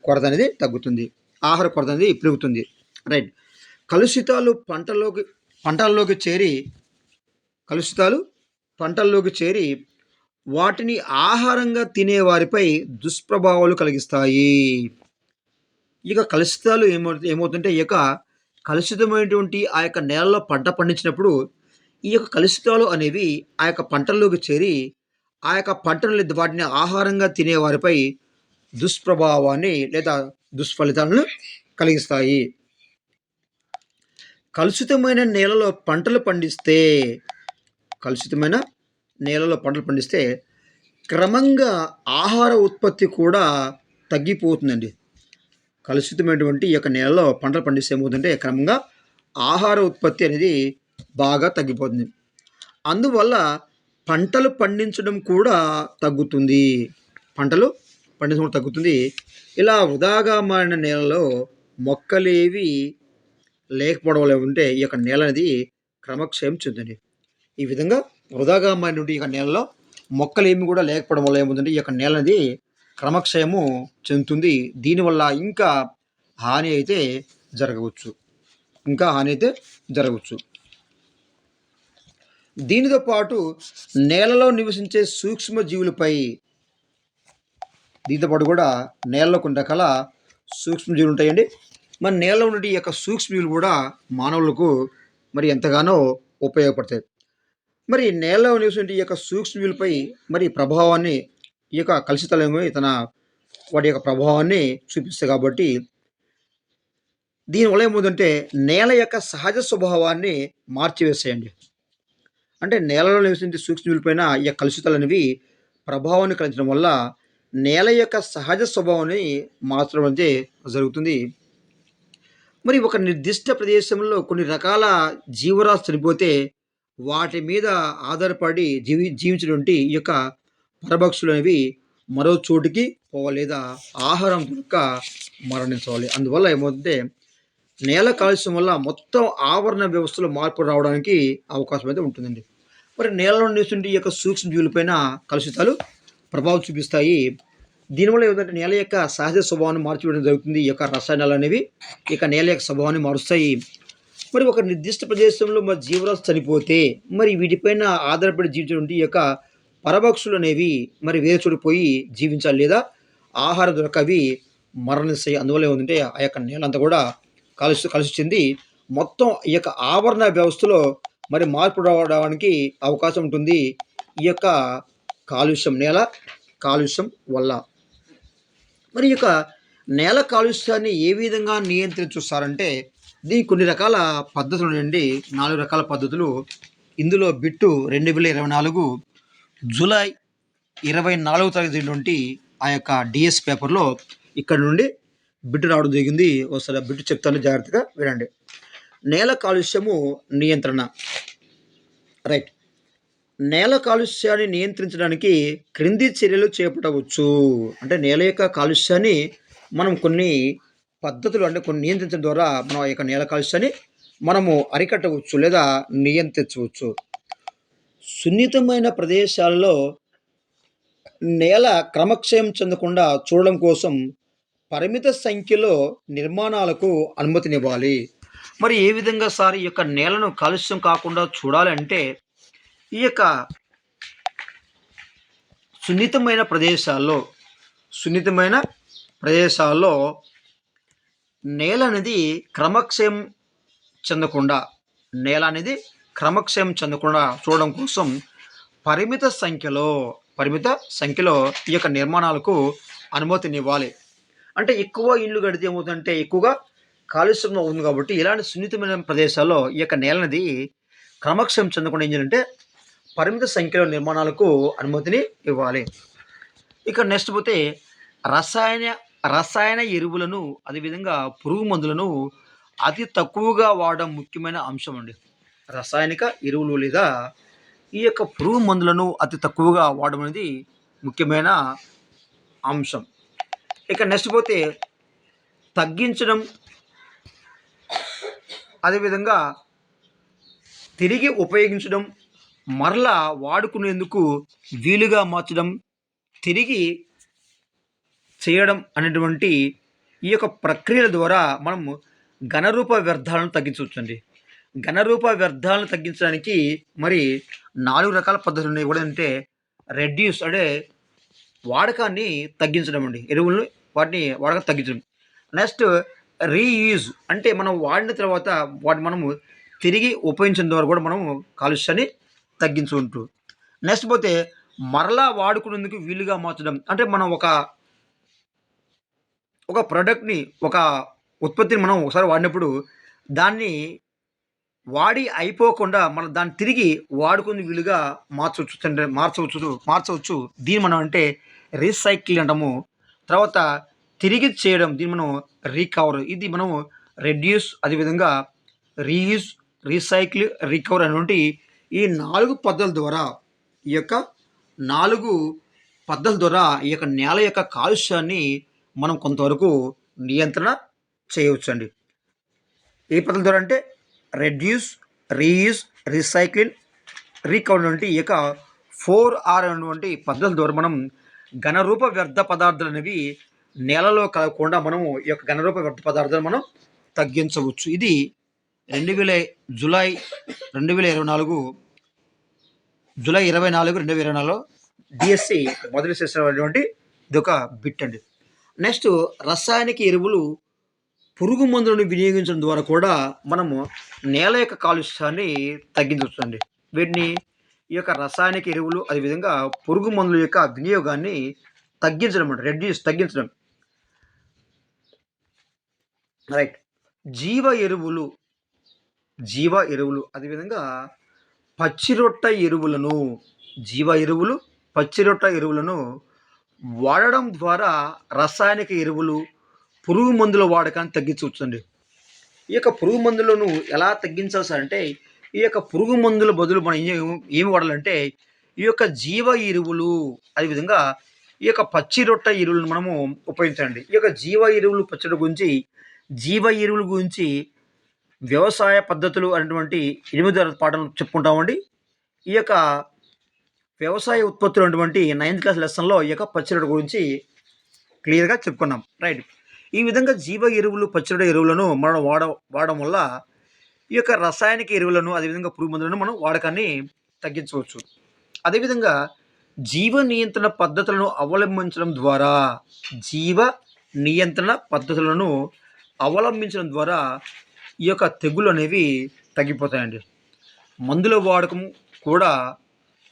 కొరత అనేది తగ్గుతుంది. ఆహార కొరత అనేది పెరుగుతుంది. రైట్. కలుషితాలు కలుషితాలు పంటల్లోకి చేరి వాటిని ఆహారంగా తినే వారిపై దుష్ప్రభావాలు కలిగిస్తాయి. ఇక కలుషితాలు ఏమవుతుంటే ఈ యొక్క కలుషితమైనటువంటి ఆ యొక్క నేలలో పంట పండించినప్పుడు ఈ యొక్క కలుషితాలు అనేవి ఆ యొక్క పంటల్లోకి చేరి ఆ యొక్క పంటలు వాటిని ఆహారంగా తినే వారిపై దుష్ప్రభావాన్ని లేదా దుష్ఫలితాలను కలిగిస్తాయి. కలుషితమైన నేలలో పంటలు పండిస్తే కలుషితమైన నేలలో పంటలు పండిస్తే క్రమంగా ఆహార ఉత్పత్తి కూడా తగ్గిపోతుందండి. కలుషితమైనటువంటి ఈ యొక్క నేలలో పంటలు పండిస్తే ఏమవుతుందంటే క్రమంగా ఆహార ఉత్పత్తి అనేది బాగా తగ్గిపోతుంది. అందువల్ల పంటలు పండించడం కూడా తగ్గుతుంది. ఇలా వృధాగా మారిన నేలలో మొక్కలేవి లేకపోవడం వల్ల ఉంటే ఈ యొక్క నేల అనేది క్రమక్షయం చెందుతుంది. ఈ విధంగా వృధాగా మారినటువంటి ఈ యొక్క నేలలో మొక్కలు ఏమి కూడా లేకపోవడం వల్ల ఏముందంటే ఈ యొక్క నేల అనేది క్రమక్షయము చెందుతుంది. దీనివల్ల ఇంకా హాని అయితే జరగవచ్చు. దీనితో పాటు నేలలో నివసించే సూక్ష్మజీవులపై దీంతో పాటు కూడా నేలలో కొన్ని రకాల సూక్ష్మజీవులు ఉంటాయండి. మరి నేలలో ఉన్న ఈ యొక్క సూక్ష్మజీవులు కూడా మానవులకు మరి ఎంతగానో ఉపయోగపడతాయి. మరి నేలలో నివసించే ఈ యొక్క సూక్ష్మజీవులపై మరి ప్రభావాన్ని ఈ యొక్క కలుషితాలు వాటి యొక్క ప్రభావాన్ని చూపిస్తాయి. కాబట్టి దీనివల్ల ఏమవుతుందంటే నేల యొక్క సహజ స్వభావాన్ని మార్చివేసేయండి. అంటే నేలలో నివసించే సూక్ష్మజీవులపైన ఈ యొక్క కలుషితాలు అనేవి ప్రభావాన్ని కలిగించడం వల్ల నేల యొక్క సహజ స్వభావాన్ని మార్చడం అయితే జరుగుతుంది. మరి ఒక నిర్దిష్ట ప్రదేశంలో కొన్ని రకాల జీవరాశులు చనిపోతే వాటి మీద ఆధారపడి జీవించినటువంటి ఈ యొక్క పరభక్షులు అనేవి మరో చోటికి పోవాలి లేదా ఆహారం దొరక్క మరణించవాలి. అందువల్ల ఏమవుతుందంటే నేల కాలుష్యం వల్ల మొత్తం ఆవరణ వ్యవస్థలో మార్పు రావడానికి అవకాశం అయితే ఉంటుందండి. మరి నేలలో నివసించే ఈ యొక్క సూక్ష్మజీవులపైన కలుషితాలు ప్రభావం చూపిస్తాయి. దీనివల్ల ఏమిటంటే నేల యొక్క సహజ స్వభావాన్ని మార్చివేయడం జరుగుతుంది. ఈ యొక్క రసాయనాలు అనేవి ఇక నేల యొక్క స్వభావాన్ని మారుస్తాయి. మరి ఒక నిర్దిష్ట ప్రదేశంలో మరి జీవరాశి చనిపోతే మరి వీటిపైన ఆధారపడి జీవించినటువంటి ఈ యొక్క పరభక్షులు అనేవి మరి వేరే చోటు పోయి జీవించాలి లేదా ఆహారం దొరక అవి మరణిస్తాయి. అందువల్ల ఏముందంటే ఆ యొక్క నేల అంతా కూడా కలిసి చెంది మొత్తం ఈ యొక్క ఆవరణ వ్యవస్థలో మరి మార్పు రావడానికి అవకాశం ఉంటుంది. ఈ యొక్క కాలుష్యం నేల కాలుష్యం వల్ల. మరి ఈ యొక్క నేల కాలుష్యాన్ని ఏ విధంగా నియంత్రించుస్తారంటే దీనికి కొన్ని రకాల పద్ధతులు ఉన్నాయండి. 4 రకాల పద్ధతులు. ఇందులో బిట్టు 2024 జూలై 24వ తారీఖు ఆ యొక్క డిఎస్ పేపర్లో ఇక్కడ నుండి బిట్టు రావడం జరిగింది. ఒకసారి ఆ బిట్టు చెప్తాను, జాగ్రత్తగా వినండి. నేల కాలుష్యము నియంత్రణ. రైట్. నేల కాలుష్యాన్ని నియంత్రించడానికి క్రింది చర్యలు చేపట్టవచ్చు. అంటే నేల యొక్క కాలుష్యాన్ని మనం కొన్ని పద్ధతులు అంటే కొన్ని నియంత్రించడం ద్వారా మనం ఆ యొక్క నేల కాలుష్యాన్ని మనము అరికట్టవచ్చు లేదా నియంత్రించవచ్చు. సున్నితమైన ప్రదేశాలలో నేల క్రమక్షయం చెందకుండా చూడడం కోసం పరిమిత సంఖ్యలో నిర్మాణాలకు అనుమతినివ్వాలి. మరి ఏ విధంగా సార్ ఈ యొక్క నేలను కాలుష్యం కాకుండా చూడాలంటే ఈ యొక్క సున్నితమైన ప్రదేశాల్లో సున్నితమైన ప్రదేశాల్లో నేల అనేది క్రమక్షయం చెందకుండా నేల అనేది క్రమక్షయం చెందకుండా చూడడం కోసం పరిమిత సంఖ్యలో ఈ యొక్క నిర్మాణాలకు అనుమతినివ్వాలి. అంటే ఎక్కువ ఇల్లు కడితే ఏమవుతుందంటే ఎక్కువగా కాలుష్యం ఉంది కాబట్టి ఇలాంటి సున్నితమైన ప్రదేశాల్లో ఈ యొక్క నేల అనేది క్రమక్షయం చెందకుండా ఏం చేయాలంటే పరిమిత సంఖ్యలో నిర్మాణాలకు అనుమతిని ఇవ్వాలి. ఇక నెక్స్ట్ పోతే రసాయన ఎరువులను అదేవిధంగా పురుగు మందులను అతి తక్కువగా వాడడం ముఖ్యమైన అంశం అండి. రసాయనిక ఎరువులు లేదా ఈ యొక్క పురుగు మందులను అతి తక్కువగా వాడడం అనేది ముఖ్యమైన అంశం. ఇక నెక్స్ట్ పోతే తగ్గించడం, అదేవిధంగా తిరిగి ఉపయోగించడం, మరలా వాడుకునేందుకు వీలుగా మార్చడం, తిరిగి చేయడం అనేటువంటి ఈ యొక్క ప్రక్రియల ద్వారా మనం ఘనరూప వ్యర్థాలను తగ్గించవచ్చండి. ఘనరూప వ్యర్థాలను తగ్గించడానికి మరి 4 రకాల పద్ధతులు ఉన్నాయి. ఏంటంటే రెడ్యూస్ అంటే వాడకాన్ని తగ్గించడం అండి, ఎరువులను వాటిని వాడకం తగ్గించడం. నెక్స్ట్ రీయూజ్ అంటే మనం వాడిన తర్వాత వాటిని మనము తిరిగి ఉపయోగించిన ద్వారా కూడా మనము కాలుష్యాన్ని తగ్గించుకుంటూ. నెక్స్ట్ పోతే మరలా వాడుకునేందుకు వీలుగా మార్చడం అంటే మనం ఒక ప్రోడక్ట్ని ఒక ఉత్పత్తిని మనం ఒకసారి వాడినప్పుడు దాన్ని వాడి అయిపోకుండా మనం దాన్ని తిరిగి వాడుకునే వీలుగా మార్చవచ్చు. దీన్ని మనం అంటే రీసైకిల్ అంటాము. తర్వాత తిరిగి చేయడం దీన్ని మనం రీకవర్, ఇది మనము రెడ్యూస్, అదేవిధంగా రీయూజ్, రీసైకిల్, రికవర్ అనేటువంటి ఈ 4 పద్ధతుల ద్వారా ఈ యొక్క 4 పద్ధతుల ద్వారా ఈ యొక్క నేల యొక్క కాలుష్యాన్ని మనం కొంతవరకు నియంత్రణ చేయవచ్చండి. ఏ పద్ధతుల ద్వారా అంటే రెడ్యూస్, రీయూజ్, రీసైకిల్, రికవర్ అనేటువంటి ఈ యొక్క 4R అనేటువంటి పద్ధతుల ద్వారా మనం ఘనరూప వ్యర్థ పదార్థాలు అనేవి నేలలో కలగకుండా మనము ఈ యొక్క ఘనరూప వ్యర్థ పదార్థాలు మనం తగ్గించవచ్చు. ఇది జూలై 2024 జూలై 24, 2024 డిఎస్సి మొదటి చేసినటువంటి ఇది ఒక బిట్ అండి. నెక్స్ట్ రసాయనిక ఎరువులు, పురుగు మందులను వినియోగించడం ద్వారా కూడా మనము నేల యొక్క కాలుష్యాన్ని తగ్గించవచ్చు అండి. వీటిని ఈ యొక్క రసాయనిక ఎరువులు అదేవిధంగా పురుగు మందుల యొక్క వినియోగాన్ని తగ్గించడం అండి, తగ్గించడం. రైట్. జీవ ఎరువులు అదేవిధంగా పచ్చిరొట్ట ఎరువులను వాడడం ద్వారా రసాయనిక ఎరువులు, పురుగు మందుల వాడకాన్ని తగ్గించవచ్చండి. ఈ యొక్క పురుగు మందులను ఎలా తగ్గించాల్సంటే, ఈ యొక్క పురుగు మందుల బదులు మనం ఏమి వాడాలంటే, ఈ యొక్క జీవ ఎరువులు, అదేవిధంగా ఈ యొక్క పచ్చి రొట్ట ఎరువులను మనము ఉపయోగించాలండి. ఈ యొక్క జీవ ఎరువులు, జీవ ఎరువుల గురించి వ్యవసాయ పద్ధతులు అనేటువంటి 8వ పాఠంలో చెప్పుకుంటామండి. ఈ యొక్క వ్యవసాయ ఉత్పత్తులు అటువంటి 9th క్లాస్ లెసన్‌లో ఈ యొక్క పచ్చి రొట్ట గురించి క్లియర్‌గా చెప్పుకున్నాం. రైట్. ఈ విధంగా జీవ ఎరువులు, పచ్చిరొట్ట ఎరువులను మనం వాడడం వల్ల ఈ యొక్క రసాయనిక ఎరువులను, అదేవిధంగా పురుగు మందులను మనం వాడకాన్ని తగ్గించవచ్చు. అదేవిధంగా జీవ నియంత్రణ పద్ధతులను అవలంబించడం ద్వారా జీవ నియంత్రణ పద్ధతులను అవలంబించడం ద్వారా ఈ యొక్క తెగుళ్ళు అనేవి తగ్గిపోతాయండి. మందుల వాడకం కూడా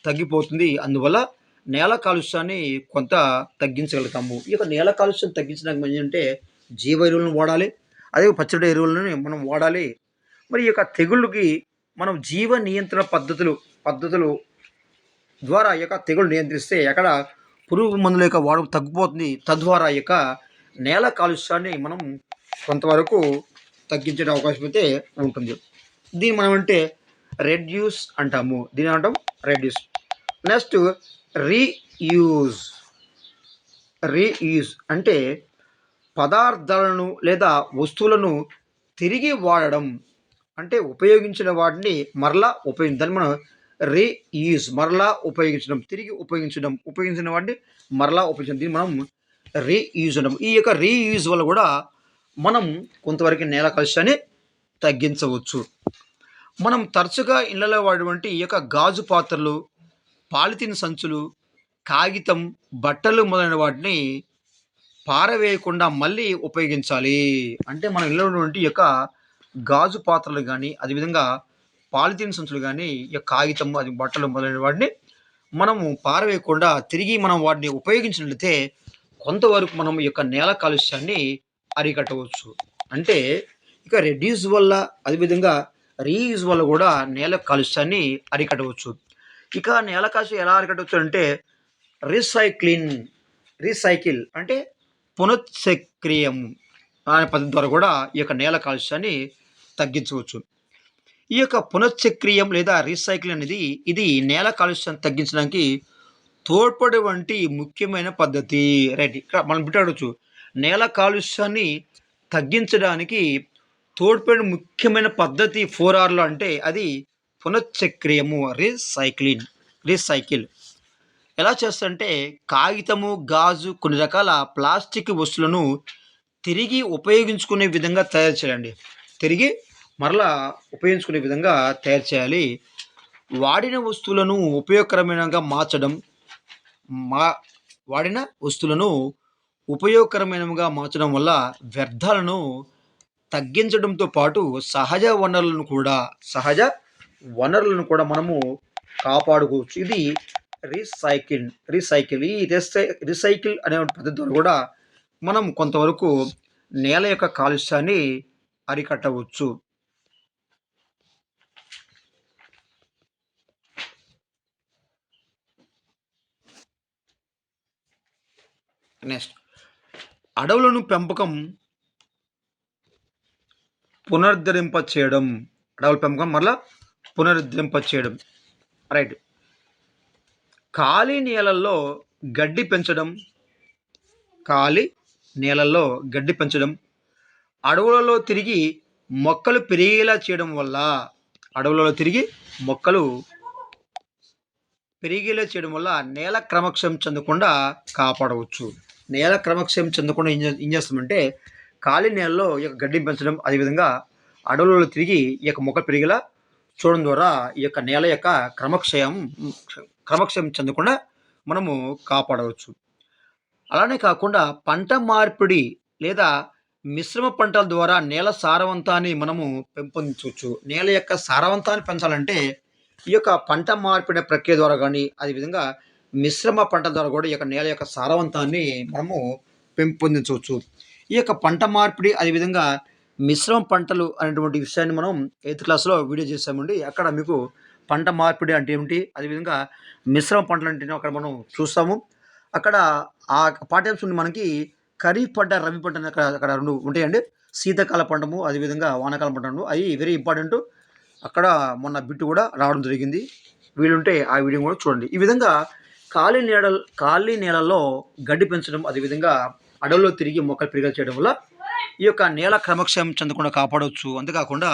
తగ్గిపోతుంది. అందువల్ల నేల కాలుష్యాన్ని కొంత తగ్గించగలుగుతాము. ఈ యొక్క నేల కాలుష్యం తగ్గించడానికి ఏంటంటే జీవ ఎరువులను వాడాలి. అదే పచ్చడి ఎరువులను మనం వాడాలి. మరి ఈ యొక్క తెగుళ్ళకి మనం జీవ నియంత్రణ పద్ధతులు ద్వారా ఈ యొక్క తెగులు నియంత్రిస్తే ఎక్కడ పురుగు మందుల యొక్క వాడకం తగ్గిపోతుంది. తద్వారా ఈ యొక్క నేల కాలుష్యాన్ని మనం కొంతవరకు తగ్గించే అవకాశం అయితే ఉంటుంది. దీన్ని మనం అంటే రెడ్యూస్ అంటాము. దీని ఏమంటాం? రెడ్యూస్. Next reuse. రీయూజ్ అంటే పదార్థాలను లేదా వస్తువులను తిరిగి వాడడం. అంటే ఉపయోగించిన వాటిని మరలా దాన్ని మనం రీయూజ్, మరలా ఉపయోగించడం, తిరిగి ఉపయోగించడం, ఉపయోగించిన వాటిని మరలా ఉపయోగించడం, దీన్ని మనం రీయూజ్ అంటాం. ఈ యొక్క రీయూజ్ వల్ల కూడా మనం కొంతవరకు నేల కాలుష్యాన్ని తగ్గించవచ్చు. మనం తరచుగా ఇళ్లలో వాడేటువంటి ఈ యొక్క గాజు పాత్రలు, పాలిథిన్ సంచులు, కాగితం, బట్టలు మొదలైన వాటిని పారవేయకుండా మళ్ళీ ఉపయోగించాలి. అంటే మన ఇళ్ళలో ఉన్నటువంటి ఈ యొక్క గాజు పాత్రలు కానీ, అదేవిధంగా పాలిథిన్ సంచులు కానీ, ఈ యొక్క కాగితం, అది బట్టలు మొదలైన వాటిని మనము పారవేయకుండా తిరిగి మనం వాటిని ఉపయోగించినట్లయితే కొంతవరకు మనం ఈ యొక్క నేల కాలుష్యాన్ని అరికట్టవచ్చు. అంటే ఇక రెడ్యూస్ వల్ల, అదేవిధంగా రీయూజ్ వల్ల కూడా నేల కాలుష్యాన్ని అరికట్టవచ్చు. ఇక నేల కాలుష్యం ఎలా అరికట్టవచ్చు అంటే రీసైకిల్ అంటే పునశ్చక్రియం అనే పద్ధతి ద్వారా కూడా ఈ యొక్క నేల కాలుష్యాన్ని తగ్గించవచ్చు. ఈ యొక్క పునశ్చక్రియం లేదా రీసైకిల్ అనేది ఇది నేల కాలుష్యాన్ని తగ్గించడానికి తోడ్పడే వంటి ముఖ్యమైన పద్ధతి. రైట్. ఇక్కడ మనం బిట్టాడవచ్చు, నేల కాలుష్యాన్ని తగ్గించడానికి తోడ్పడే ముఖ్యమైన పద్ధతి 4Rలో అంటే అది పునశ్చక్రియము, రీసైకిల్. ఎలా చేస్తారంటే కాగితము, గాజు, కొన్ని రకాల ప్లాస్టిక్ వస్తువులను తిరిగి ఉపయోగించుకునే విధంగా తయారు చేయాలండి. తిరిగి మరలా ఉపయోగించుకునే విధంగా తయారు చేయాలి. వాడిన వస్తువులను ఉపయోగకరమైనగా మార్చడం, వాడిన వస్తువులను ఉపయోగకరమైనవిగా మార్చడం వల్ల వ్యర్థాలను తగ్గించడంతో పాటు సహజ వనరులను కూడా మనము కాపాడుకోవచ్చు. ఇది రీసైకిల్. ఈ రీసైకిల్ అనే పద్ధతి ద్వారా కూడా మనం కొంతవరకు నేల యొక్క కాలుష్యాన్ని అరికట్టవచ్చు. నెక్స్ట్ అడవులను పెంపకం పునరుద్ధరింప చేయడం. అడవుల పెంపకం మరలా పునరుద్ధరింప చేయడం. రైట్. ఖాళీ నేలల్లో గడ్డి పెంచడం, అడవులలో తిరిగి మొక్కలు పెరిగేలా చేయడం వల్ల నేల క్రమక్షయం చెందకుండా కాపాడవచ్చు. నేల క్రమక్షయం చెందకుండా ఏం చేస్తామంటే ఖాళీ నేలలో ఈ యొక్క గడ్డిని పెంచడం, అదేవిధంగా అడవులలో తిరిగి ఈ యొక్క మొక్కలు పెరిగేలా చూడడం ద్వారా ఈ యొక్క నేల యొక్క క్రమక్షయం చెందకుండా మనము కాపాడవచ్చు. అలానే కాకుండా పంట మార్పిడి లేదా మిశ్రమ పంటల ద్వారా నేల సారవంతాన్ని మనము పెంపొందించవచ్చు. నేల యొక్క సారవంతాన్ని పెంచాలంటే ఈ యొక్క పంట మార్పిడి ప్రక్రియ ద్వారా కానీ, అదేవిధంగా మిశ్రమ పంటల ద్వారా కూడా ఈ యొక్క నేల యొక్క సారవంతాన్ని మనము పెంపొందించవచ్చు. ఈ యొక్క పంట మార్పిడి, అదేవిధంగా మిశ్రమ పంటలు అనేటువంటి విషయాన్ని మనం 8th క్లాస్లో వీడియో చేసామండి. అక్కడ మీకు పంట మార్పిడి అంటే ఏమిటి, అదేవిధంగా మిశ్రమ పంటలు అంటే అక్కడ మనం చూస్తాము. అక్కడ ఆ పాఠ్యాంశం మనకి ఖరీఫ్ పంట, రబీ పంట అని అక్కడ అక్కడ 2 ఉంటాయండి. శీతాకాల పంటము, అదేవిధంగా వానాకాలం పంటము. అయి వెరీ ఇంపార్టెంటు. అక్కడ మొన్న బిట్ కూడా రావడం జరిగింది. వీలుంటే ఆ వీడియో కూడా చూడండి. ఈ విధంగా ఖాళీ నేలల్లో గడ్డి పెంచడం, అదేవిధంగా అడవుల్లో తిరిగి మొక్కలు పెరిగేలా చేయడం వల్ల ఈ యొక్క నేల క్రమక్షేమం చెందకుండా కాపాడవచ్చు. అంతేకాకుండా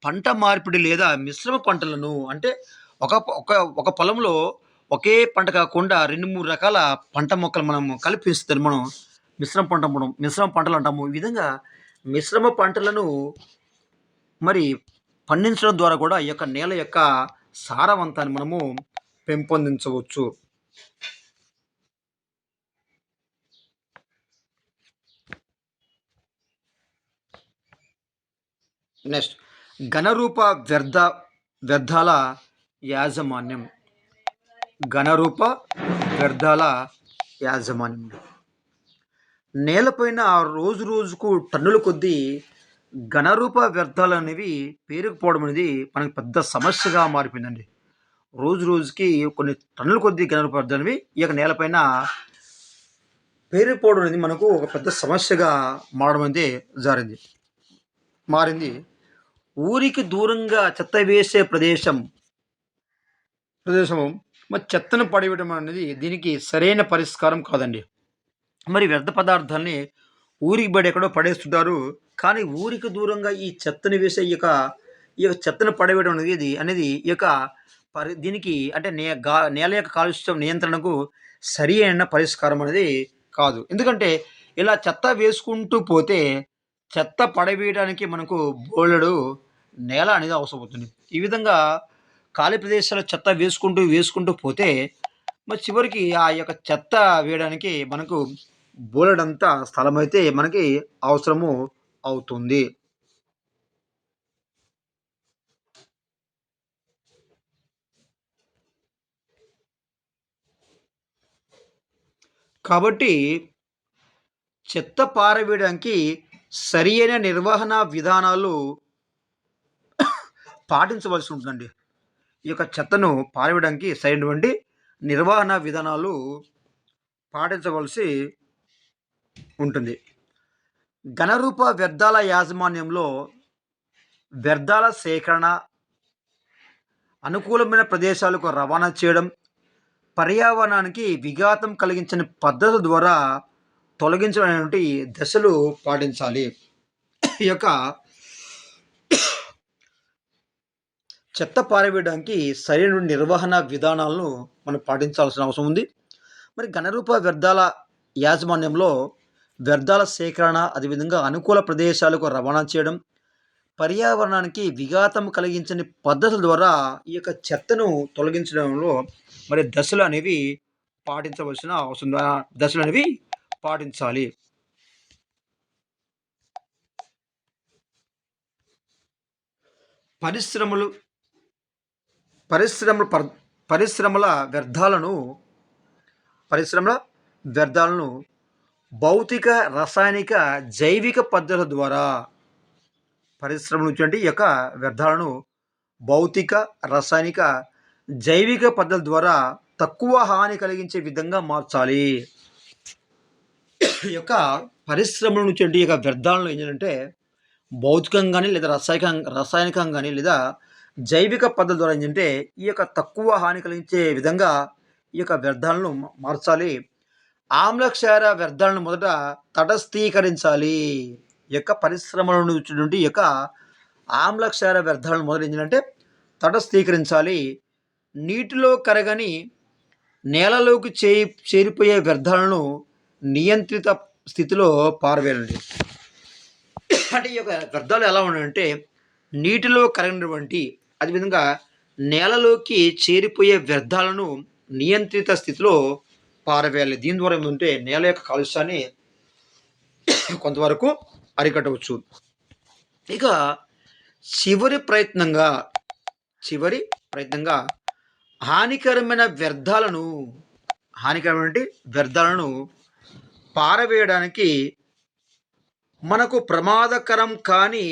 పంట మార్పిడి లేదా మిశ్రమ పంటలను అంటే ఒక ఒక ఒక పొలంలో ఒకే పంట కాకుండా 2, 3 రకాల పంట మొక్కలు మనం కలిపి పెంచుతారు మనం. మిశ్రమ పంటలు అంటాము. ఈ విధంగా మిశ్రమ పంటలను మరి పండించడం ద్వారా కూడా ఈ యొక్క నేల యొక్క సారవంతాన్ని మనము పెంపొందించవచ్చు. నెక్స్ట్ ఘనరూప వ్యర్థాల యాజమాన్యం. ఘనరూప వ్యర్థాల యాజమాన్యం. నేలపైన రోజు రోజుకు టన్నుల కొద్దీ ఘనరూప వ్యర్థాలు అనేవి పేరుకుపోవడం అనేది మనకు పెద్ద సమస్యగా మారిపోయిందండి. రోజు రోజుకి కొన్ని టన్నుల కొద్దీ ఘనరూప వ్యర్థాలు అనేవి ఈ యొక్క నేలపైన పేరుకుపోవడం అనేది మనకు ఒక పెద్ద సమస్యగా మారడం అనేది మారింది. ఊరికి దూరంగా చెత్త వేసే ప్రదేశము మరి చెత్తను పడేయడం అనేది దీనికి సరైన పరిష్కారం కాదండి. మరి వ్యర్థ పదార్థాల్ని ఊరికి బయట ఎక్కడో పడేస్తుంటారు. కానీ ఊరికి దూరంగా ఈ చెత్తని వేసే ఈ యొక్క చెత్తను పడవేయడం అనేది ఈ యొక్క దీనికి అంటే నేల యొక్క కాలుష్యం నియంత్రణకు సరి అయిన పరిష్కారం అనేది కాదు. ఎందుకంటే ఇలా చెత్త వేసుకుంటూ పోతే చెత్త పడవేయడానికి మనకు బోలెడు నేల అనేది అవసరమవుతుంది. ఈ విధంగా ఖాళీ ప్రదేశాల్లో చెత్త వేసుకుంటూ పోతే మరి చివరికి ఆ యొక్క చెత్త వేయడానికి మనకు బోలెడంత స్థలమైతే మనకి అవసరము అవుతుంది. కాబట్టి చెత్త పారవేయడానికి సరియైన నిర్వహణ విధానాలు పాటించవలసి ఉంటుందండి. ఈ యొక్క చెత్తను పారవేయడానికి సరైనటువంటి నిర్వహణ విధానాలు పాటించవలసి ఉంటుంది. ఘనరూప వ్యర్థాల యాజమాన్యంలో వ్యర్థాల సేకరణ, అనుకూలమైన ప్రదేశాలకు రవాణా చేయడం, పర్యావరణానికి విఘాతం కలిగించని పద్ధతుల ద్వారా తొలగించడానికి దశలు పాటించాలి. ఈ యొక్క చెత్త పారవేయడానికి సరైన నిర్వహణ విధానాలను మనం పాటించాల్సిన అవసరం ఉంది. మరి ఘనరూప వ్యర్థాల యాజమాన్యంలో వ్యర్థాల సేకరణ, అదేవిధంగా అనుకూల ప్రదేశాలకు రవాణా చేయడం, పర్యావరణానికి విఘాతం కలిగించని పద్ధతుల ద్వారా ఈ యొక్క చెత్తను తొలగించడంలో మరి దశలు అనేవి పాటించవలసిన అవసరం దశలు అనేవి పాటించాలి. పరిశ్రమలు పరిశ్రమల పరిశ్రమల వ్యర్థాలను భౌతిక, రసాయనిక, జైవిక పద్ధతుల ద్వారా పరిశ్రమల నుంచి అంటే ఈ యొక్క వ్యర్థాలను భౌతిక, రసాయనిక, జైవిక పద్ధతుల ద్వారా తక్కువ హాని కలిగించే విధంగా మార్చాలి. ఈ యొక్క పరిశ్రమల నుంచి అంటే ఈ యొక్క వ్యర్థాలను ఏంటంటే భౌతికంగా కానీ లేదా రసాయనికంగా కానీ లేదా జైవిక పద్ధతుల ద్వారా ఏంటంటే ఈ యొక్క తక్కువ హాని కలిగించే విధంగా ఈ యొక్క వ్యర్థాలను మార్చాలి. ఆమ్లక్షార వ్యర్థాలను మొదట తటస్థీకరించాలి. ఈ యొక్క పరిశ్రమల నుండి ఈ యొక్క ఆమ్లక్షార వ్యర్థాలను మొదట ఏంటంటే తటస్థీకరించాలి. నీటిలో కరగని నేలలోకి చేరిపోయే వ్యర్థాలను నియంత్రిత స్థితిలో పారవేయాలండి. అంటే ఈ యొక్క వ్యర్థాలు ఎలా ఉన్నాయంటే నీటిలో కరగినటువంటి అదేవిధంగా నేలలోకి చేరిపోయే వ్యర్థాలను నియంత్రిత స్థితిలో పారవేయాలి. దీని ద్వారా ఏమంటే నేల యొక్క కాలుష్యాన్ని కొంతవరకు అరికట్టవచ్చు. ఇక చివరి ప్రయత్నంగా హానికరమైన వ్యర్థాలను పారవేయడానికి మనకు ప్రమాదకరం కానీ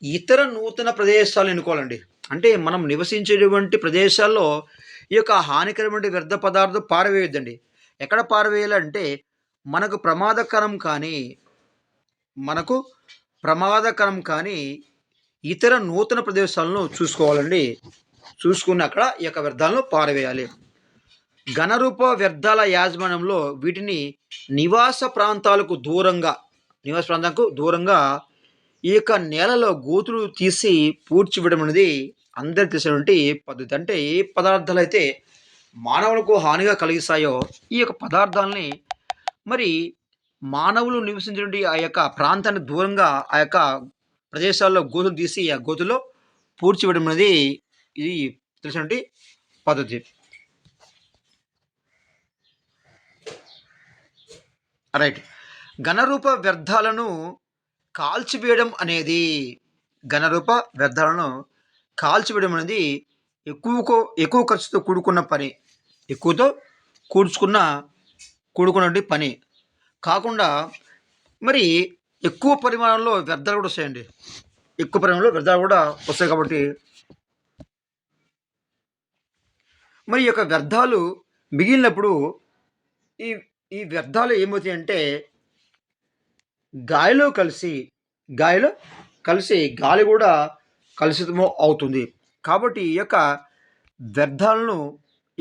ఇతర నూతన ప్రదేశాలు ఎన్నుకోవాలండి. అంటే మనం నివసించేటువంటి ప్రదేశాల్లో ఈ యొక్క హానికరమైన వ్యర్థ పదార్థం పారవేయొద్దండి. ఎక్కడ పారవేయాలంటే మనకు ప్రమాదకరం కానీ మనకు ప్రమాదకరం కానీ ఇతర నూతన ప్రదేశాలను చూసుకోవాలండి. చూసుకుని అక్కడ ఈ యొక్క వ్యర్థాలను పారవేయాలి. ఘనరూప వ్యర్థాల యాజమాన్యంలో వీటిని నివాస ప్రాంతాలకు దూరంగా నివాస ప్రాంతాలకు దూరంగా ఈ యొక్క నేలలో గోతులు తీసి పూడ్చివేయడం అనేది అందరికి తెలిసినటువంటి పద్ధతి. అంటే ఏ పదార్థాలైతే మానవులకు హానిగా కలిగిస్తాయో ఈ యొక్క పదార్థాలని మరి మానవులు నివసించినటువంటి ఆ యొక్క ప్రాంతానికి దూరంగా ఆ యొక్క ప్రదేశాల్లో గోతులు తీసి ఆ గోతులో పూడ్చివేయడం అనేది ఇది తెలిసినటువంటి పద్ధతి. రైట్. ఘనరూప వ్యర్థాలను కాల్చివేయడం అనేది ఘనరూప వ్యర్థాలను కాల్చివేయడం అనేది ఎక్కువ ఖర్చుతో కూడుకున్న పని. ఎక్కువతో కూడుకున్నటువంటి పని కాకుండా మరి ఎక్కువ పరిమాణంలో వ్యర్థాలు కూడా వస్తాయండి. ఎక్కువ పరిమాణంలో వ్యర్థాలు కూడా వస్తాయి కాబట్టి మరి ఈ యొక్క వ్యర్థాలు మిగిలినప్పుడు ఈ ఈ వ్యర్థాలు ఏమవుతాయంటే గాలిలో కలిసి గాలి కూడా కలుషితము అవుతుంది. కాబట్టి ఈ యొక్క వ్యర్థాలను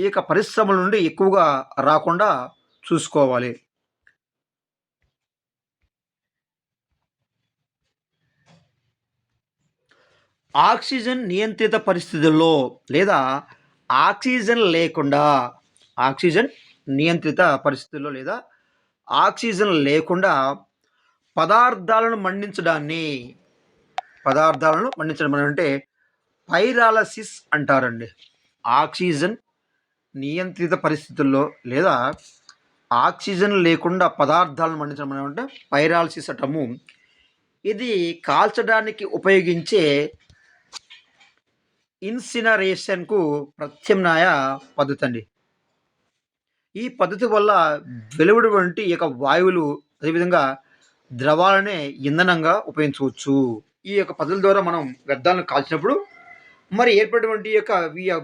ఈ యొక్క పరిశ్రమల నుండి ఎక్కువగా రాకుండా చూసుకోవాలి. ఆక్సిజన్ నియంత్రిత పరిస్థితుల్లో లేదా ఆక్సిజన్ లేకుండా ఆక్సిజన్ నియంత్రిత పరిస్థితుల్లో లేదా ఆక్సిజన్ లేకుండా పదార్థాలను మండించడం అంటే పైరాలసిస్ అంటారండి. ఆక్సిజన్ నియంత్రిత పరిస్థితుల్లో లేదా ఆక్సిజన్ లేకుండా పదార్థాలను మండించడం అంటే పైరాలసిస్ అంటాము. ఇది కాల్చడానికి ఉపయోగించే ఇన్సినరేషన్కు ప్రత్యామ్నాయ పద్ధతి అండి. ఈ పద్ధతి వల్ల వెలువడినటువంటి ఈ యొక్క వాయువులు అదేవిధంగా ద్రవాలనే ఇంధనంగా ఉపయోగించవచ్చు. ఈ యొక్క పద్ధతుల ద్వారా మనం వ్యర్థాలను కాల్చినప్పుడు మరి ఏర్పడినటువంటి యొక్క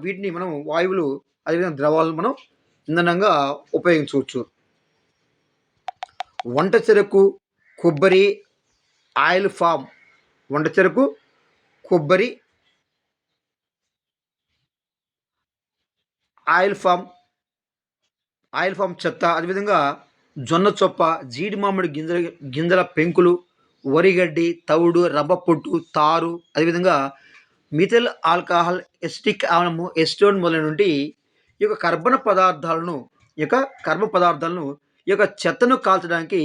వీటిని మనం వాయువులు అదేవిధంగా ద్రవాలను మనం ఇంధనంగా ఉపయోగించవచ్చు. వంట చెరకు, కొబ్బరి, ఆయిల్ ఫామ్ వంట చెరకు, కొబ్బరి, ఆయిల్ ఫామ్ చెత్త, అదేవిధంగా జొన్న చొప్ప, జీడి మామిడి గింజల పెంకులు, వరిగడ్డి, తవుడు, రబ్బ పొట్టు, తారు, అదేవిధంగా మిథైల్ ఆల్కహాల్, ఎసిటిక్ ఆమ్లము, ఎస్టోన్ మొదలైనటువంటి ఈ యొక్క కర్బన పదార్థాలను ఈ యొక్క చెత్తను కాల్చడానికి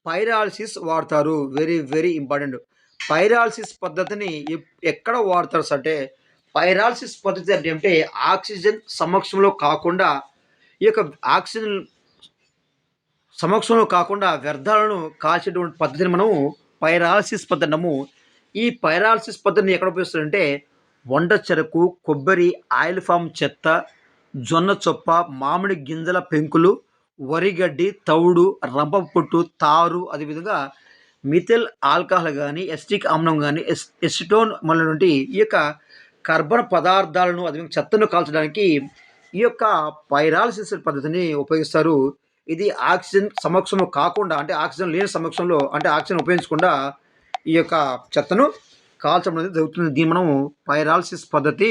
పైరాలసిస్ వాడతారు. Very very important. పైరాలసిస్ పద్ధతిని ఎక్కడ వాడతారు అంటే పైరాలసిస్ పద్ధతి అంటే ఆక్సిజన్ సమక్షంలో కాకుండా ఈ యొక్క ఆక్సిజన్ సమక్షంలో కాకుండా వ్యర్థాలను కాల్చేటువంటి పద్ధతిని మనము పైరాలసిస్ పద్ధతి అంటాము. ఈ పైరాలసిస్ పద్ధతిని ఎక్కడ ఉపయోగిస్తారంటే వంట చెరకు, కొబ్బరి, ఆయిల్ ఫామ్ చెత్త, జొన్న చొప్ప, మామిడి గింజల పెంకులు, వరిగడ్డి, తవుడు, రంప పొట్టు, తారు, అదేవిధంగా మిథైల్ ఆల్కహాల్ కానీ ఎసిటిక్ ఆమ్లం కానీ ఎసిటోన్ మొదలైనటువంటి ఈ యొక్క కర్బన పదార్థాలను అదేవిధంగా చెత్తను కాల్చడానికి ఈ యొక్క పైరాలసిస్ పద్ధతిని ఉపయోగిస్తారు. ఇది ఆక్సిజన్ సమక్షంలో కాకుండా అంటే ఆక్సిజన్ లేని సమక్షంలో అంటే ఆక్సిజన్ ఉపయోగించకుండా ఈ యొక్క చెత్తను కాల్చడం అనేది జరుగుతుంది. దీన్ని మనం పైరాలసిస్ పద్ధతి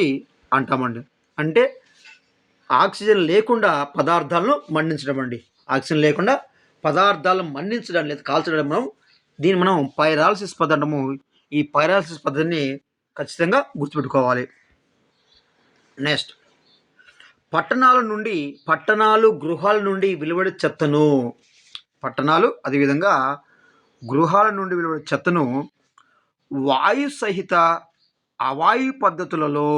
అంటామండి. అంటే ఆక్సిజన్ లేకుండా పదార్థాలను మండించడం అండి. ఆక్సిజన్ లేకుండా పదార్థాలను మండించడం లేదా కాల్చడం దీన్ని మనం పైరాలసిస్ పద్ధతి అంటాము. ఈ పైరాలసిస్ పద్ధతిని ఖచ్చితంగా గుర్తుపెట్టుకోవాలి. నెక్స్ట్, గృహాల నుండి వెలువడే చెత్తను అదేవిధంగా గృహాల నుండి వెలువడే చెత్తను వాయు సహిత అవాయు పద్ధతులలో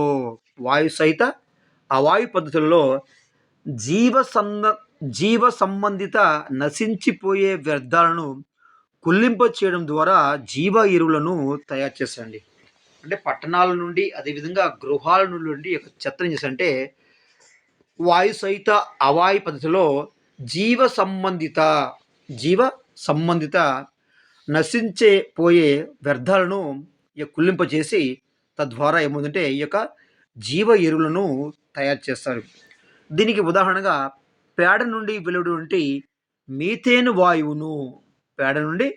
జీవ సంబంధిత నశించిపోయే వ్యర్థాలను కుళ్ళింప చేయడం ద్వారా జీవ ఎరువులను తయారు చేస్తారండి. అంటే పట్టణాల నుండి అదేవిధంగా గృహాల నుండి చెత్తను చేస్తారంటే వాయు సహిత అవాయు పద్ధతిలో జీవ సంబంధిత నశించే పోయే వ్యర్థాలను కుళ్ళింపజేసి తద్వారా ఏమవుతుందంటే ఈ యొక్క జీవ ఎరువులను తయారు చేస్తారు. దీనికి ఉదాహరణగా పేడ నుండి వెలువడే మీథేన్ వాయువును పేడ నుండి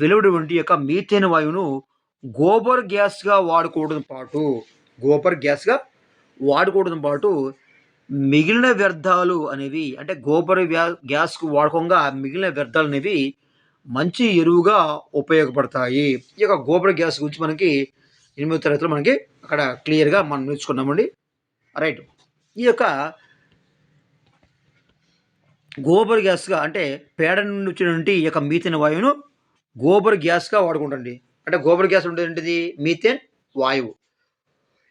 వెలువడే యొక్క మీథేన్ వాయువును గోబర్ గ్యాస్‌గా వాడుకోవడంతో పాటు మిగిలిన వ్యర్థాలు అనేవి అంటే గ్యాస్‌కు వాడకంగా మిగిలిన వ్యర్థాలనేవి మంచి ఎరువుగా ఉపయోగపడతాయి. ఈ యొక్క గోబర్ గ్యాస్ గురించి మనకి 8వ తరగతిలో మనకి అక్కడ క్లియర్‌గా మనం నేర్చుకున్నామండి. రైట్. ఈ యొక్క గోబర్ గ్యాస్‌గా అంటే పేడ నుండి వచ్చినటువంటి ఈ యొక్క మీథేన్ వాయువును గోబర్ గ్యాస్‌గా వాడుకుంటారండి. అంటే గోబర్ గ్యాస్ అంటే ఏంటిది? మీథేన్ వాయువు.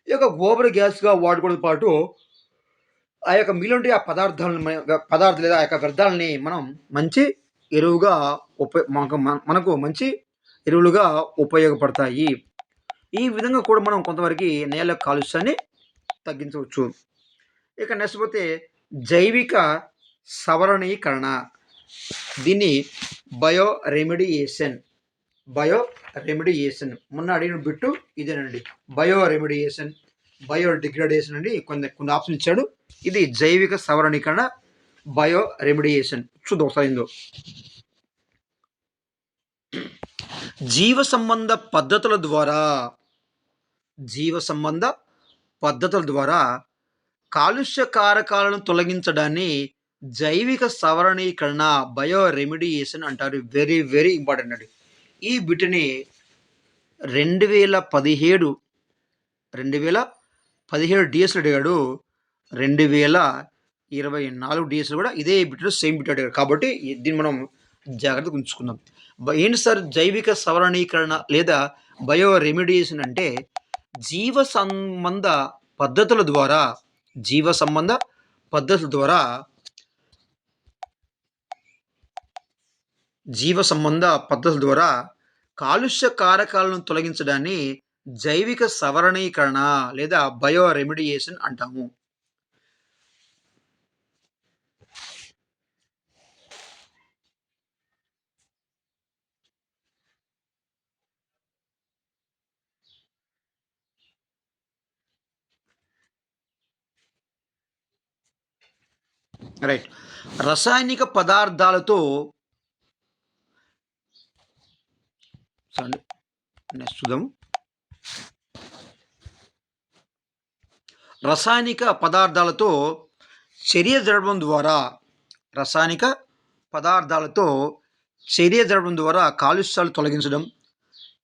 ఈ యొక్క గోబర్ గ్యాస్‌గా వాడుకోవడంతో పాటు ఆ యొక్క మిగిలిన ఆ పదార్థాలు లేదా ఆ యొక్క వ్యర్థాలని మనం మంచి ఎరువుగా మనకు మంచి ఎరువులుగా ఉపయోగపడతాయి. ఈ విధంగా కూడా మనం కొంతవరకు నేల కాలుష్యాన్ని తగ్గించవచ్చు. ఇక నెక్స్ట్ పోతే జైవిక సవరణీకరణ. దీన్ని బయో రెమిడియేషన్ మొన్న అడిగిన బిట్టు ఇదేనండి. బయో రెమిడియేషన్, బయో డిగ్రేడేషన్ అని కొన్ని ఆప్షన్ ఇచ్చాడు. ఇది జైవిక సవరణీకరణ, బయో రెమిడియేషన్. చూద్దాం ఒకసారి ఇందులో. జీవ సంబంధ పద్ధతుల ద్వారా కాలుష్య కారకాలను తొలగించడాన్ని జైవిక సవరణీకరణ, బయో రెమిడియేషన్ అంటారు. వెరీ వెరీ ఇంపార్టెంట్ అండి. ఈ బిట్ని 2017 డిఎస్‌లో అడిగాడు. 2024 డిఎస్‌లో కూడా ఇదే బిట్లో సేమ్ బిట్ అడిగాడు. కాబట్టి దీన్ని మనం జాగ్రత్తగా ఉంచుకుందాం. ఏంటి సార్ జైవిక సవరణీకరణ లేదా బయో రెమిడియేషన్ అంటే జీవ సంబంధ పద్ధతుల ద్వారా కాలుష్య కారకాలను తొలగించడాన్ని జైవిక సవరణీకరణ లేదా బయో రెమిడియేషన్ అంటాము. రైట్. రసాయనిక పదార్థాలతో నెక్స్ట్ చూద్దాము. రసాయనిక పదార్థాలతో చర్య జరపడం ద్వారా కాలుష్యాలు తొలగించడం,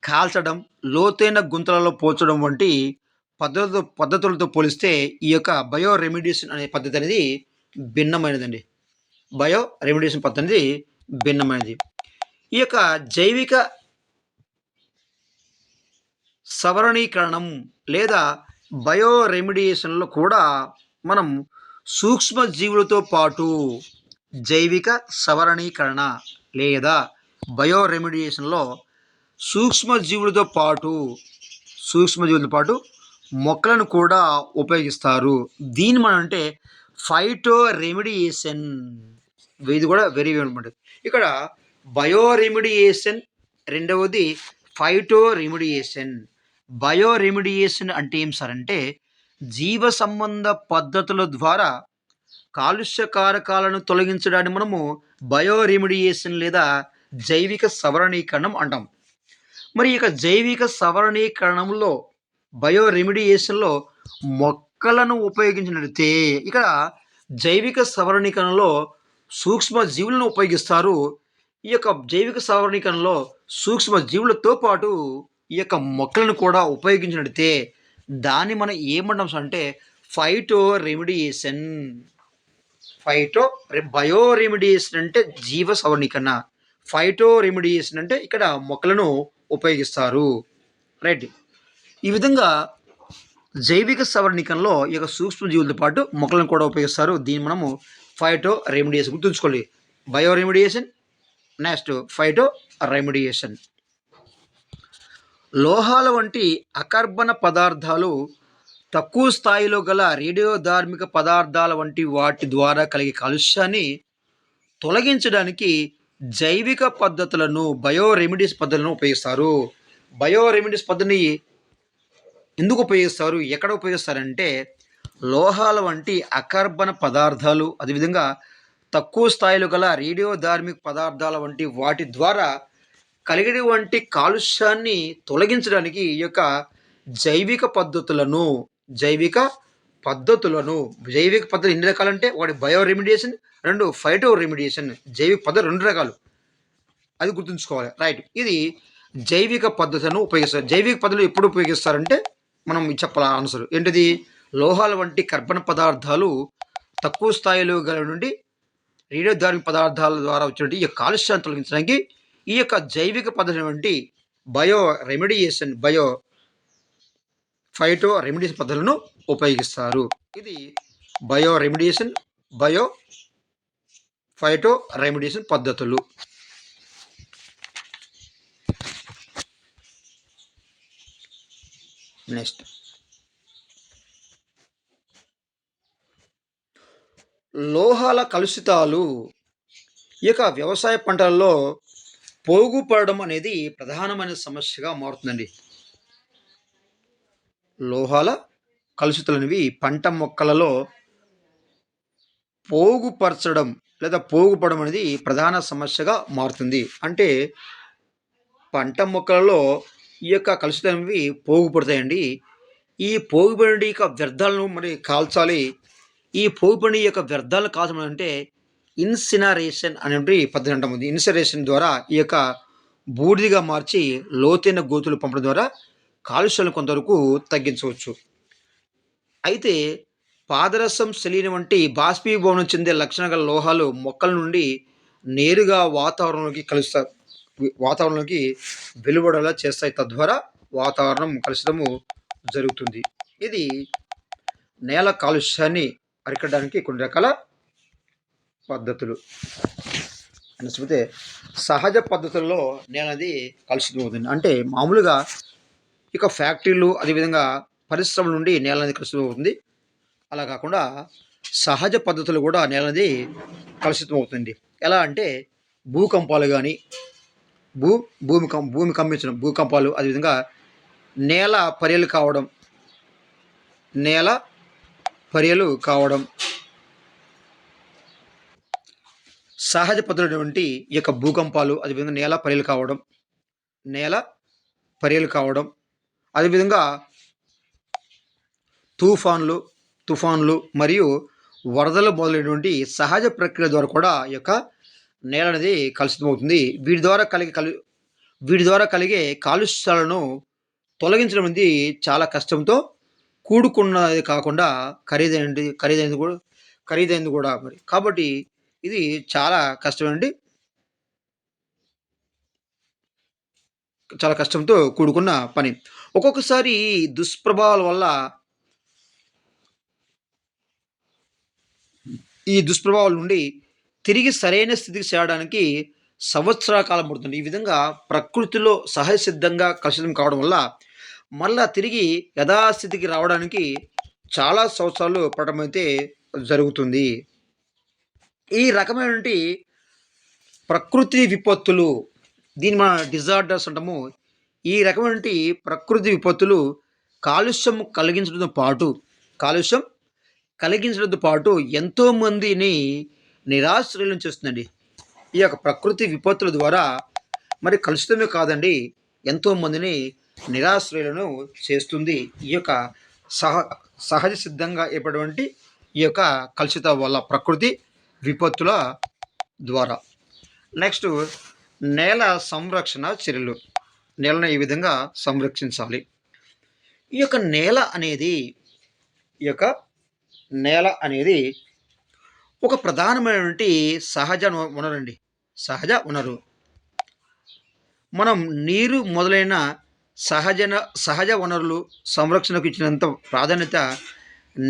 కాల్చడం, లోతైన గుంతలలో పోల్చడం వంటి పద్ధతులతో పోలిస్తే ఈ యొక్క బయో రెమిడియేషన్ అనే పద్ధతి అనేది భిన్నమైనదండి. బయో రెమిడియేషన్ పద్ధతి అనేది భిన్నమైనది. ఈ యొక్క జైవిక సవరణీకరణం లేదా బయో రెమిడియేషన్లో కూడా మనం సూక్ష్మజీవులతో పాటు జైవిక సవరణీకరణ లేదా బయో రెమిడియేషన్లో సూక్ష్మజీవులతో పాటు మొక్కలను కూడా ఉపయోగిస్తారు. దీన్ని మనం అంటే ఫైటో రెమిడియేషన్. ఇది కూడా వెరీ ఇంపార్టెంట్. ఇక్కడ బయో రెమిడియేషన్, రెండవది ఫైటో రెమిడియేషన్. బయో రెమిడియేషన్ అంటే ఏం సార్ అంటే జీవ సంబంధ పద్ధతుల ద్వారా కాలుష్య కారకాలను తొలగించడాన్ని మనము బయో రెమిడియేషన్ లేదా జైవిక సవరణీకరణం అంటాం. మరి ఇక జైవిక సవరణీకరణంలో బయో రెమిడియేషన్లో మొక్కలను ఉపయోగించినట్లయితే ఇక్కడ జైవిక సవరణీకరణలో సూక్ష్మజీవులను ఉపయోగిస్తారు. ఈ యొక్క జైవిక సవరణీకరణలో సూక్ష్మజీవులతో పాటు ఈ యొక్క మొక్కలను కూడా ఉపయోగించినట్లయితే దాన్ని మనం ఏమంటాం అంటే ఫైటో రెమిడియేషన్. బయో రెమిడియేషన్ అంటే జీవ సవరణీకరణ, ఫైటో రెమిడియేషన్ అంటే ఇక్కడ మొక్కలను ఉపయోగిస్తారు. రైట్. ఈ విధంగా జైవిక సవరణీకరణలో ఈ యొక్క సూక్ష్మజీవులతో పాటు మొక్కలను కూడా ఉపయోగిస్తారు. దీన్ని మనము ఫైటో రెమిడియేషన్ గుర్తుంచుకోండి. Bioremediation, next phytoremediation. లోహాల వంటి అకర్బన పదార్థాలు, తక్కువ స్థాయిలో గల రేడియోధార్మిక పదార్థాల వంటి వాటి ద్వారా కలిగే కాలుష్యాన్ని తొలగించడానికి జైవిక పద్ధతులను బయో రెమిడీస్ పద్ధతులను ఉపయోగిస్తారు. బయో రెమిడీస్ పద్ధతిని ఎందుకు ఉపయోగిస్తారు, ఎక్కడ ఉపయోగిస్తారంటే లోహాల వంటి అకర్బన పదార్థాలు, అదేవిధంగా తక్కువ స్థాయిలో గల రేడియోధార్మిక పదార్థాల వంటి వాటి ద్వారా కలిగినటువంటి కాలుష్యాన్ని తొలగించడానికి ఈ యొక్క జైవిక పద్ధతులను జైవిక పద్ధతులను జైవిక పద్ధతులు ఎన్ని రకాలంటే ఒకటి బయో రెమిడియేషన్, రెండు ఫైటో రెమిడియేషన్. జైవిక పద్ధతులు 2 రకాలు. అది గుర్తుంచుకోవాలి. రైట్. ఇది జైవిక పద్ధతులను ఉపయోగిస్తారు. జైవిక పద్ధతులు ఎప్పుడు ఉపయోగిస్తారంటే మనం చెప్పాల ఆన్సర్. ఏంటిది? లోహాల వంటి కర్బన పదార్థాలు తక్కువ స్థాయిలో గల నుండి రేడియోధార్మిక పదార్థాల ద్వారా వచ్చినటువంటి ఈ కాలుష్యాన్ని తొలగించడానికి ఈ యొక్క జైవిక పద్ధతి వంటి బయో రెమిడియేషన్, ఫైటో రెమిడియేషన్ పద్ధతులను ఉపయోగిస్తారు. ఇది bio remediation, bio phyto remediation పద్ధతులు. నెక్స్ట్, లోహాల కలుషితాలు ఈ యొక్క వ్యవసాయ పంటలలో పోగుపడడం అనేది ప్రధానమైన సమస్యగా మారుతుందండి. లోహాల కలుషితాలు అనేవి పంట మొక్కలలో పోగుపరచడం లేదా పోగుపడడం అనేది ప్రధాన సమస్యగా మారుతుంది. అంటే పంట మొక్కలలో ఈ యొక్క కలుషితాలు అనేవి పోగుపడతాయండి. ఈ పోగుబడి యొక్క వ్యర్థాలను మరి కాల్చాలి. ఈ పోగుబడి యొక్క వ్యర్థాలను కాల్చడం అంటే ఇన్సినరేషన్ అనేటువంటి పద్ధతి అంటాం. ఇన్సినరేషన్ ద్వారా ఈ యొక్క బూడిదిగా మార్చి లోతైన గోతులు పంపడం ద్వారా కాలుష్యాలను కొంతవరకు తగ్గించవచ్చు. అయితే పాదరసం, సెలీన్ వంటి బాష్పీభవనం చెందే లక్షణం గల లోహాలు మొక్కల నుండి నేరుగా వాతావరణంలోకి వెలువడేలా చేస్తాయి. తద్వారా వాతావరణం కలుషితము జరుగుతుంది. ఇది నేల కాలుష్యాన్ని అరికట్టడానికి కొన్ని రకాల పద్ధతులు. చూస్తే సహజ పద్ధతుల్లో నేల అనేది కలుషితం అవుతుంది. అంటే మామూలుగా ఇక ఫ్యాక్టరీలు, అదేవిధంగా పరిశ్రమల నుండి నేల అనేది కలుషితం అవుతుంది. అలా కాకుండా సహజ పద్ధతులు కూడా నేల అనేది కలుషితం అవుతుంది. ఎలా అంటే భూకంపాలు కానీ, భూమి కంపించడం, భూకంపాలు, అదేవిధంగా నేల పర్యలు కావడం, సహజ పద్ధతులటువంటి ఈ యొక్క భూకంపాలు, అదేవిధంగా నేల పర్యలు కావడం, అదేవిధంగా తుఫాన్లు మరియు వరదలు మొదలైనటువంటి సహజ ప్రక్రియ ద్వారా కూడా ఈ యొక్క నేల అనేది కలుషితం అవుతుంది. వీటి ద్వారా కలిగే కాలుష్యాలను తొలగించడం అనేది చాలా కష్టంతో కూడుకున్నది కాకుండా ఖరీదైనది కూడా మరి. కాబట్టి ఇది చాలా కష్టమండి. చాలా కష్టంతో కూడుకున్న పని. ఒక్కొక్కసారి దుష్ప్రభావాల వల్ల ఈ దుష్ప్రభావాల నుండి తిరిగి సరైన స్థితికి చేరడానికి సంవత్సరాల కాలం పడుతుంది. ఈ విధంగా ప్రకృతిలో సహజ సిద్ధంగా కలుషితం కావడం వల్ల మళ్ళా తిరిగి యథాస్థితికి రావడానికి చాలా సంవత్సరాలు పడటం అయితే జరుగుతుంది. ఈ రకమైనటువంటి ప్రకృతి విపత్తులు, దీన్ని మన డిజార్డర్స్ అంటాము. ఈ రకమైనటువంటి ప్రకృతి విపత్తులు కాలుష్యం కలిగించడంతో పాటు ఎంతోమందిని నిరాశ్రయం చేస్తుందండి. ఈ యొక్క ప్రకృతి విపత్తుల ద్వారా మరి కలుషితమే కాదండి, ఎంతోమందిని నిరాశ్రయులను చేస్తుంది. ఈ యొక్క సహజ సిద్ధంగా ఏర్పడినటువంటి ఈ యొక్క కలుషిత వల్ల ప్రకృతి విపత్తుల ద్వారా. నెక్స్ట్, నేల సంరక్షణ చర్యలు. నేలను ఈ విధంగా సంరక్షించాలి. ఈ యొక్క నేల అనేది ఒక ప్రధానమైనటువంటి సహజ వనరు. మనం నీరు మొదలైన సహజ వనరులు సంరక్షణకు ఇచ్చినంత ప్రాధాన్యత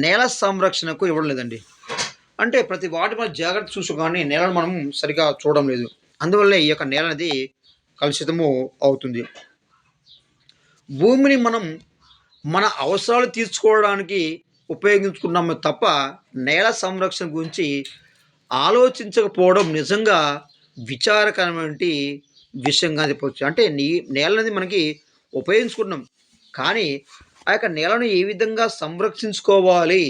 నేల సంరక్షణకు ఇవ్వడం లేదండి. అంటే ప్రతి వాటి మన జాగ్రత్త చూసు కానీ నేలను మనం సరిగా చూడడం లేదు. అందువల్లే ఈ యొక్క నేల అనేది కలుషితము అవుతుంది. భూమిని మనం మన అవసరాలు తీర్చుకోవడానికి ఉపయోగించుకున్నాము తప్ప నేల సంరక్షణ గురించి ఆలోచించకపోవడం నిజంగా విచారకరమైన విషయంగా చెప్పవచ్చు. అంటే నేల అనేది మనకి ఉపయోగించుకున్నాం, కానీ ఆ యొక్క నేలను ఏ విధంగా సంరక్షించుకోవాలి,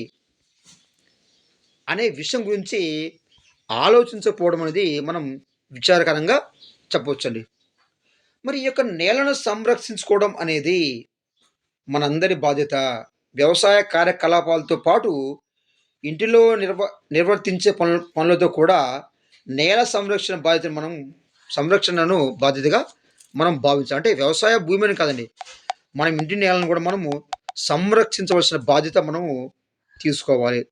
అనే విషయం గురించి ఆలోచించకపోవడం అనేది మనం విచారకరంగా చెప్పవచ్చండి. మరి ఈ యొక్క నేలను సంరక్షించుకోవడం అనేది మనందరి బాధ్యత. వ్యవసాయ కార్యకలాపాలతో పాటు ఇంటిలో నిర్వర్తించే పనులతో కూడా నేల సంరక్షణను బాధ్యతగా మనం భావించాలి. అంటే వ్యవసాయ భూమిని కాదండి. మనం ఇంటి నేలను కూడా మనము సంరక్షించవలసిన బాధ్యత మనము తీసుకోవాలి.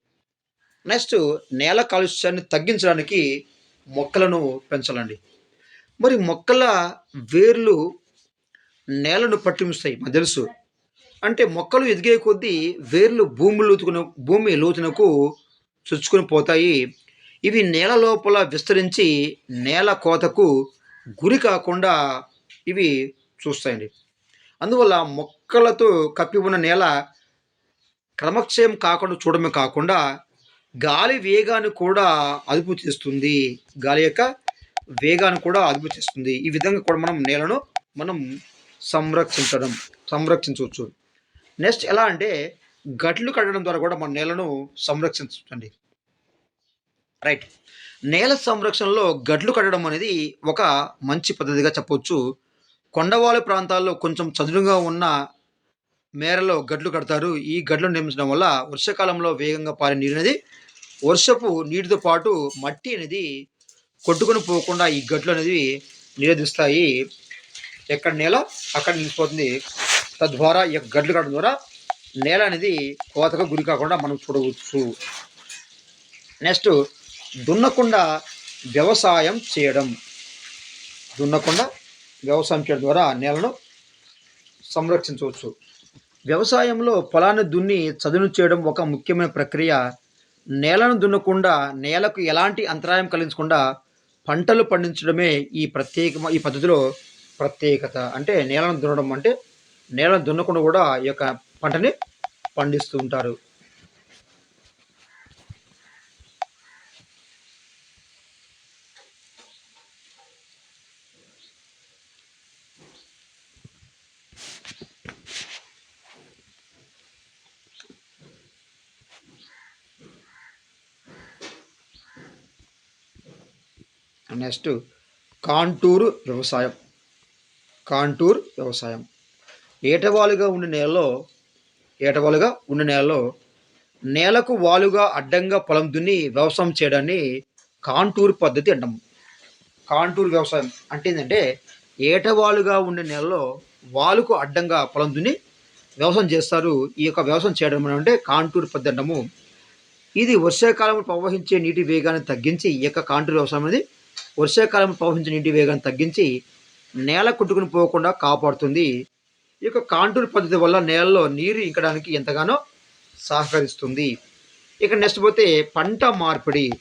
నెక్స్ట్ నేల కాలుష్యాన్ని తగ్గించడానికి మొక్కలను పెంచాలండి. మరి మొక్కల వేర్లు నేలను పట్టిస్తాయి మనకు తెలుసు. అంటే మొక్కలు ఎదిగే కొద్దీ వేర్లు భూమి లోతునకు చొచ్చుకొని పోతాయి. ఇవి నేల లోపల విస్తరించి నేల కోతకు గురి కాకుండా ఇవి చూస్తాయండి. అందువల్ల మొక్కలతో కప్పి ఉన్న నేల క్రమక్షయం కాకుండా చూడడమే కాకుండా గాలి వేగాన్ని కూడా అదుపు చేస్తుంది. గాలి యొక్క వేగాన్ని కూడా అదుపు చేస్తుంది. ఈ విధంగా కూడా మనం నేలను మనం సంరక్షించవచ్చు. నెక్స్ట్ ఎలా అంటే గట్లు కట్టడం ద్వారా కూడా మన నేలను సంరక్షించండి. రైట్. నేల సంరక్షణలో గట్లు కట్టడం అనేది ఒక మంచి పద్ధతిగా చెప్పవచ్చు. కొండవాళ్ళ ప్రాంతాల్లో కొంచెం చదునుగా ఉన్న మేరలో గట్లు కడతారు. ఈ గట్లు నిర్మించడం వల్ల వర్షాకాలంలో వేగంగా పారే నీరు అనేది వర్షపు నీటితో పాటు మట్టి అనేది కొట్టుకొని పోకుండా ఈ గట్లు అనేది నిరోధిస్తాయి. ఎక్కడ నేల అక్కడ నిలిచిపోతుంది. తద్వారా ఈ యొక్క గడ్లు కట్టడం ద్వారా నేల అనేది కోతకు గురి కాకుండా మనం చూడవచ్చు. నెక్స్ట్ దున్నకుండా వ్యవసాయం చేయడం. ద్వారా నేలను సంరక్షించవచ్చు. వ్యవసాయంలో పొలాన్ని దున్ని చదును చేయడం ఒక ముఖ్యమైన ప్రక్రియ. నేలను దున్నకుండా నేలకు ఎలాంటి అంతరాయం కలిగించకుండా పంటలు పండించడమే ఈ పద్ధతిలో ప్రత్యేకత. అంటే నేలను దున్నడం అంటే నేలను దున్నకుండా కూడా ఈ యొక్క పంటని పండిస్తూ ఉంటారు. నెక్స్ట్ కాంటూరు వ్యవసాయం. ఏటవాలుగా ఉండే నేలలో నేలకు వాలుగా అడ్డంగా పొలం దున్ని వ్యవసాయం చేయడాన్ని కాంటూరు పద్ధతి అంటాము. కాంటూరు వ్యవసాయం అంటే ఏంటంటే ఏటవాలుగా ఉండే నేలలో వాలుకు అడ్డంగా పొలం దున్ని వ్యవసాయం చేస్తారు. ఈ యొక్క వ్యవసాయం చేయడం అంటే కాంటూరు పద్ధతి అంటాము. ఇది వర్షాకాలంలో ప్రవహించే నీటి వేగాన్ని తగ్గించి ఈ యొక్క కాంటూరు వ్యవసాయం అనేది వర్షాకాలంలో ప్రవహించే నీటి వేగాన్ని తగ్గించి నేల కొట్టుకుని పోకుండా కాపాడుతుంది. ఈ యొక్క కాంటూరు పద్ధతి వల్ల నేలలో నీరు ఇంకడానికి ఎంతగానో సహకరిస్తుంది. ఇక నెక్స్ట్ పోతే పంట మార్పిడి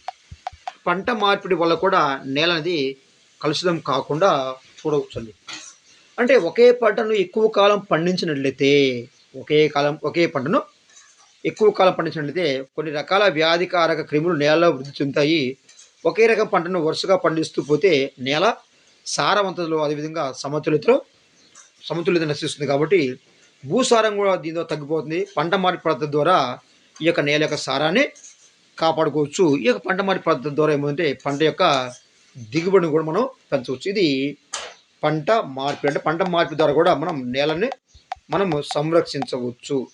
వల్ల కూడా నేల అనేది కలుషితం కాకుండా చూడవచ్చండి. అంటే ఒకే పంటను ఎక్కువ కాలం పండించినట్లయితే కొన్ని రకాల వ్యాధికారక క్రిములు నేలలో వృద్ధి చెందుతాయి. ఒకే రకం పంటను వరుసగా పండిస్తూ పోతే నేల సారవంతతలో అదేవిధంగా సమతుల్యత నశిస్తుంది. కాబట్టి భూసారం కూడా దీంతో తగ్గిపోతుంది. పంట మార్పు పద్ధతి ద్వారా ఈ యొక్క నేల యొక్క సారాన్ని కాపాడుకోవచ్చు. ఈ యొక్క పంట మార్పు పద్ధతి ద్వారా ఏమంటే పంట యొక్క దిగుబడిని కూడా మనం పెంచవచ్చు. ఇది పంట మార్పు. అంటే పంట మార్పు ద్వారా కూడా మనం నేలని మనము సంరక్షించవచ్చు.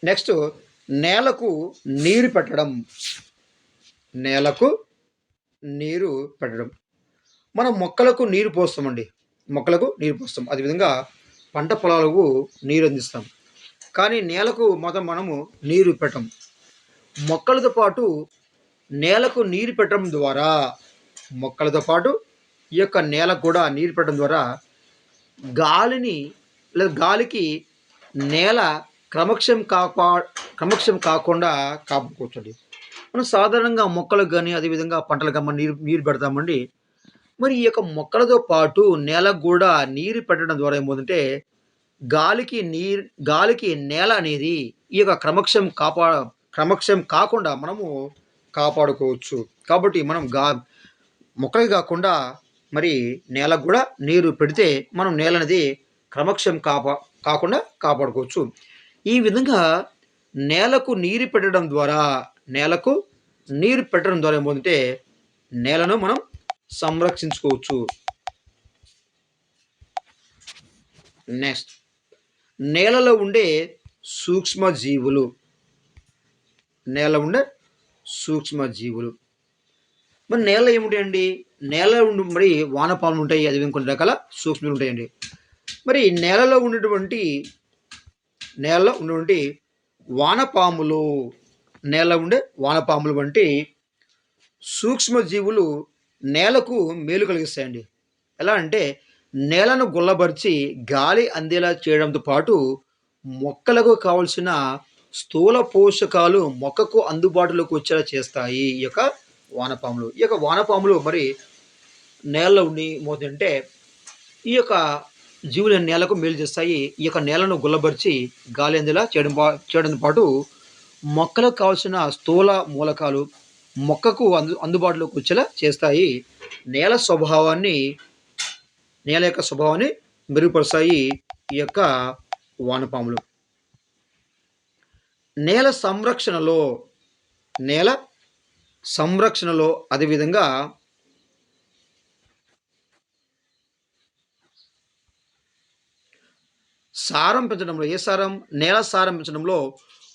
నెక్స్ట్ నేలకు నీరు పెట్టడం. మనం మొక్కలకు నీరు పోస్తాం. అదేవిధంగా పంట పొలాలకు నీరు అందిస్తాం. కానీ నేలకు మనము నీరు పెట్టం. మొక్కలతో పాటు నేలకు నీరు పెట్టడం ద్వారా ఈ యొక్క నేలకు కూడా నీరు పెట్టడం ద్వారా గాలికి నేల క్రమక్షం కాకుండా కాపాడుకోవచ్చండి. మనం సాధారణంగా మొక్కలకు కానీ అదేవిధంగా పంటలకు కానీ నీరు పెడతామండి. మరి ఈ యొక్క మొక్కలతో పాటు నేలకు కూడా నీరు పెట్టడం ద్వారా ఏమవుతుందంటే గాలికి నేల అనేది ఈ యొక్క క్రమక్షం కాకుండా మనము కాపాడుకోవచ్చు. కాబట్టి మనం మొక్కలకి కాకుండా మరి నేలకు కూడా నీరు పెడితే మనం నేల అనేది క్రమక్షం కాకుండా కాపాడుకోవచ్చు. ఈ విధంగా నేలకు నీరు పెట్టడం ద్వారా నేలకు నీరు పెట్టడం ద్వారా ఏమవుతుందంటే నేలను మనం సంరక్షించుకోవచ్చు. నెక్స్ట్, నేలలో ఉండే సూక్ష్మజీవులు. నేల ఉండే సూక్ష్మజీవులు. మరి నేలలో ఏముంటాయండి? నేలలో ఉండి మరి వానపాములు ఉంటాయి. అది కొన్ని రకాల సూక్ష్మజీవులు ఉంటాయండి. మరి నేలలో ఉన్నటువంటి వానపాములు, నేల ఉండే వానపాములు వంటి సూక్ష్మజీవులు నేలకు మేలు కలిగిస్తాయండి. ఎలా అంటే నేలను గుల్లబరిచి గాలి అందేలా చేయడంతో పాటు మొక్కలకు కావలసిన స్థూల పోషకాలు మొక్కకు అందుబాటులోకి వచ్చేలా చేస్తాయి ఈ యొక్క వానపాములు. ఈ యొక్క వానపాములు మరి నేలలో ఉండి ఏమవుతుందంటే ఈ యొక్క జీవులు నేలకు మేలు చేస్తాయి. ఈ యొక్క నేలను గుల్లబరిచి గాలి అందేలా చేయడంతో పాటు మొక్కలకు కావాల్సిన స్థూల మూలకాలు మొక్కకు అందుబాటులోకి వచ్చేలా చేస్తాయి. నేల స్వభావాన్ని నేల యొక్క స్వభావాన్ని మెరుగుపరుస్తాయి ఈ యొక్క వానపాములు. నేల సంరక్షణలో అదేవిధంగా సారం పెంచడంలో నేల సారం పెంచడంలో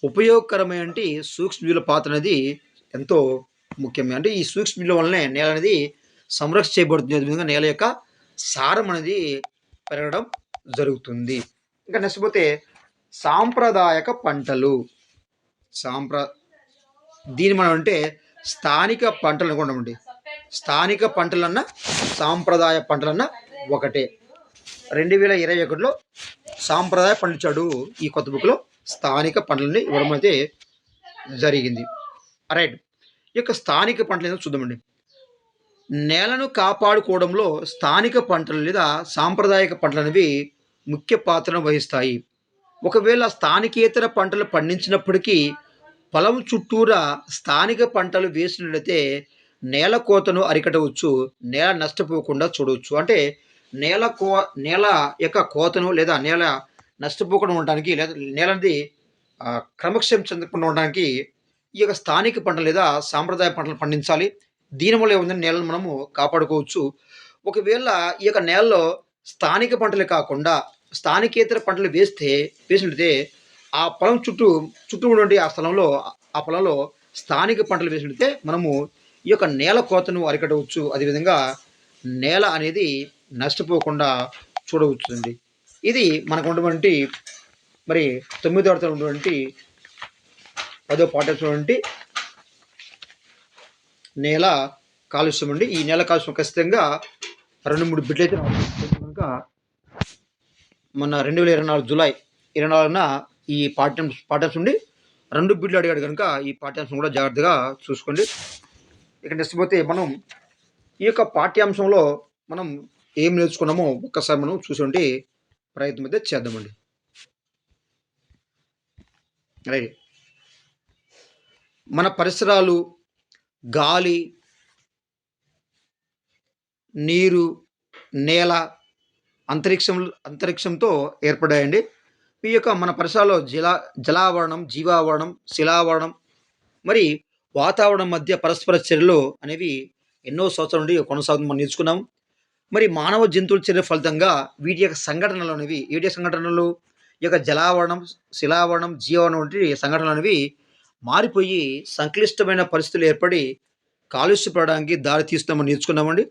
ఉపయోగకరమైన సూక్ష్మజీవుల పాత్ర అనేది ఎంతో ముఖ్యం. అంటే ఈ సూక్ష్మజీవుల వల్లనే నేల అనేది సంరక్షణ చేయబడుతుంది. అదేవిధంగా నేల యొక్క సారం అనేది పెరగడం జరుగుతుంది. ఇంకా నెక్స్ట్ పోతే సాంప్రదాయక పంటలు. దీన్ని మనం అంటే స్థానిక పంటలు అనుకుంటామండి. స్థానిక పంటలన్నా సాంప్రదాయ పంటలన్నా ఒకటే. 2021లో సాంప్రదాయ పండించాడు ఈ కొత్త బుక్లో స్థానిక పంటలని ఇవ్వడం అయితే జరిగింది. రైట్. ఈ యొక్క స్థానిక పంటలు ఏదో చూద్దామండి. నేలను కాపాడుకోవడంలో స్థానిక పంటలు లేదా సాంప్రదాయక పంటలు అనేవి ముఖ్య పాత్రను వహిస్తాయి. ఒకవేళ స్థానికేతర పంటలు పండించినప్పటికీ పొలం చుట్టూరా స్థానిక పంటలు వేసినట్లయితే నేల కోతను అరికట్టవచ్చు, నేల నష్టపోకుండా చూడవచ్చు. అంటే నేల యొక్క కోతను లేదా నేల నష్టపోకుండా ఉండడానికి లేదా నేలది క్రమక్షేమం చెందకుండా ఉండడానికి ఈ యొక్క స్థానిక పంటలు లేదా సాంప్రదాయ పంటలు పండించాలి. దీనివల్ల ఏముందంటే నేలను మనము కాపాడుకోవచ్చు. ఒకవేళ ఈ యొక్క నేలలో స్థానిక పంటలే కాకుండా స్థానికేతర పంటలు వేసినట్లయితే ఆ పొలం చుట్టూ ఉన్నటువంటి ఆ పొలంలో స్థానిక పంటలు వేసినట్లయితే మనము ఈ యొక్క నేల కోతను అరికట్టవచ్చు. అదేవిధంగా నేల అనేది నష్టపోకుండా చూడవచ్చుండి. ఇది మనకు ఉన్నటువంటి మరి 9వ తరగతిలో ఉన్నటువంటి 10వ పాఠ్యాంశం నేల కాలుష్యం అండి. ఈ నేల కాలుష్యం ఖచ్చితంగా 2-3 బిట్లు అయితే కనుక మొన్న 2024 జూలై 24న ఈ పాఠ్యాంశం నుండి 2 బిట్లు అడిగాడు కనుక ఈ పాఠ్యాంశం కూడా జాగ్రత్తగా చూసుకోండి. ఇక నెక్స్ట్ పోతే మనం ఈ యొక్క పాఠ్యాంశంలో మనం ఏం నేర్చుకున్నామో ఒక్కసారి మనం చూసుకుంటే ప్రయత్నం అయితే చేద్దామండి. రైట్. మన పరిసరాలు గాలి, నీరు, నేల, అంతరిక్షంతో ఏర్పడాయండి. ఈ యొక్క మన పరిసరాల్లో జలావరణం, జీవావరణం, శిలావరణం మరి వాతావరణం మధ్య పరస్పర చర్యలు అనేవి ఎన్నో సంవత్సరాల నుండి కొనసాగుతుంది మనం నేర్చుకున్నాం. మరి మానవ జంతువుల చర్య ఫలితంగా వీటి యొక్క సంఘటనలు అనేవి సంఘటనలు ఈ యొక్క జలావరణం, శిలావరణం, జీవావరణం వంటి సంఘటనలు అనేవి మారిపోయి సంక్లిష్టమైన పరిస్థితులు ఏర్పడి కాలుష్యపడడానికి దారి తీస్తున్నామని నేర్చుకున్నామండి.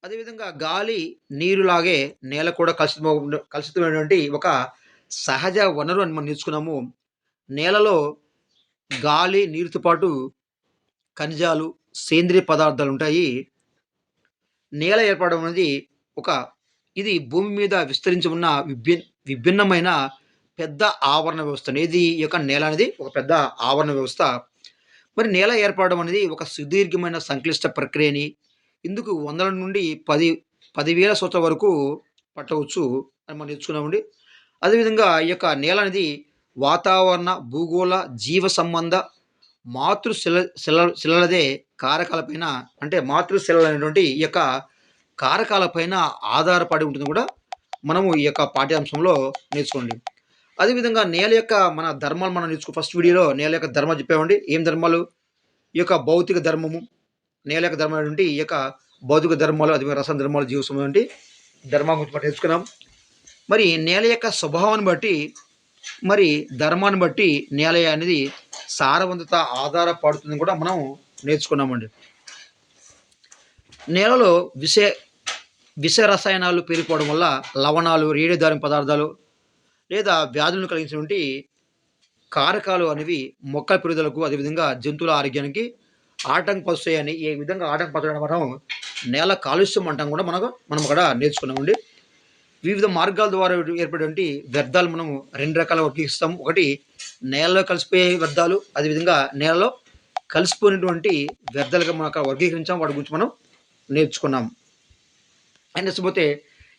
అదేవిధంగా గాలి, నీరులాగే నేల కూడా కలుషితమైనటువంటి ఒక సహజ వనరు అని మనం నేర్చుకున్నాము. నేలలో గాలి, నీరుతో పాటు ఖనిజాలు, సేంద్రియ పదార్థాలు ఉంటాయి. నేల ఏర్పడడం అనేది ఇది భూమి మీద విస్తరించి ఉన్న విభిన్నమైన పెద్ద ఆవరణ వ్యవస్థ. ఈ యొక్క నేల అనేది ఒక పెద్ద ఆవరణ వ్యవస్థ. మరి నేల ఏర్పడడం అనేది ఒక సుదీర్ఘమైన సంక్లిష్ట ప్రక్రియని ఇందుకు 100 నుండి 10,000 సంవత్సరాల వరకు పట్టవచ్చు అని మనం నేర్చుకున్నామండి. అదేవిధంగా ఈ యొక్క నేల అనేది వాతావరణ, భూగోళ, జీవ సంబంధ శిలలదే కారకాలపైన అంటే మాతృశిలలు అనేటువంటి ఈ యొక్క కారకాలపైన ఆధారపడి ఉంటుంది కూడా మనము ఈ యొక్క పాఠ్యాంశంలో నేర్చుకోండి. అదేవిధంగా నేల యొక్క మన ధర్మాలు మనం ఫస్ట్ వీడియోలో నేల యొక్క ధర్మాలు చెప్పామండి. ఏం ధర్మాలు? ఈ యొక్క భౌతిక ధర్మము, నేల యొక్క ధర్మాలు ఏంటి? ఈ యొక్క భౌతిక ధర్మాలు, అదే రసం ధర్మాలు, జీవ సమయం ఏంటి? ధర్మం గురించి మనం తెలుసుకున్నాం. మరి నేల యొక్క స్వభావాన్ని బట్టి, మరి ధర్మాన్ని బట్టి నేల అనేది సారవంతత ఆధారపడుతుందని కూడా మనం నేర్చుకున్నామండి. నేలలో విష రసాయనాలు పేరుకోవడం వల్ల లవణాలు, రేడియోధార్మిక పదార్థాలు లేదా వ్యాధులను కలిగించినటువంటి కారకాలు అనేవి మొక్కల పెరుగుదలకు, అదేవిధంగా జంతువుల ఆరోగ్యానికి ఆటంకపరుస్తాయని, ఏ విధంగా ఆటంకపరచడం మనం నేల కాలుష్యం అంటాం కూడా మనం కూడా నేర్చుకున్నామండి. వివిధ మార్గాల ద్వారా ఏర్పడేటువంటి వ్యర్థాలు మనము 2 రకాలుగా వర్గీకరిస్తాము. ఒకటి నేలలో కలిసిపోయే వ్యర్థాలు, అదేవిధంగా నేలలో కలిసిపోయినటువంటి వ్యర్థాలుగా మనం అక్కడ వర్గీకరించాం. వాటి గురించి మనం నేర్చుకున్నాం. అండ్ నెక్స్ట్ పోతే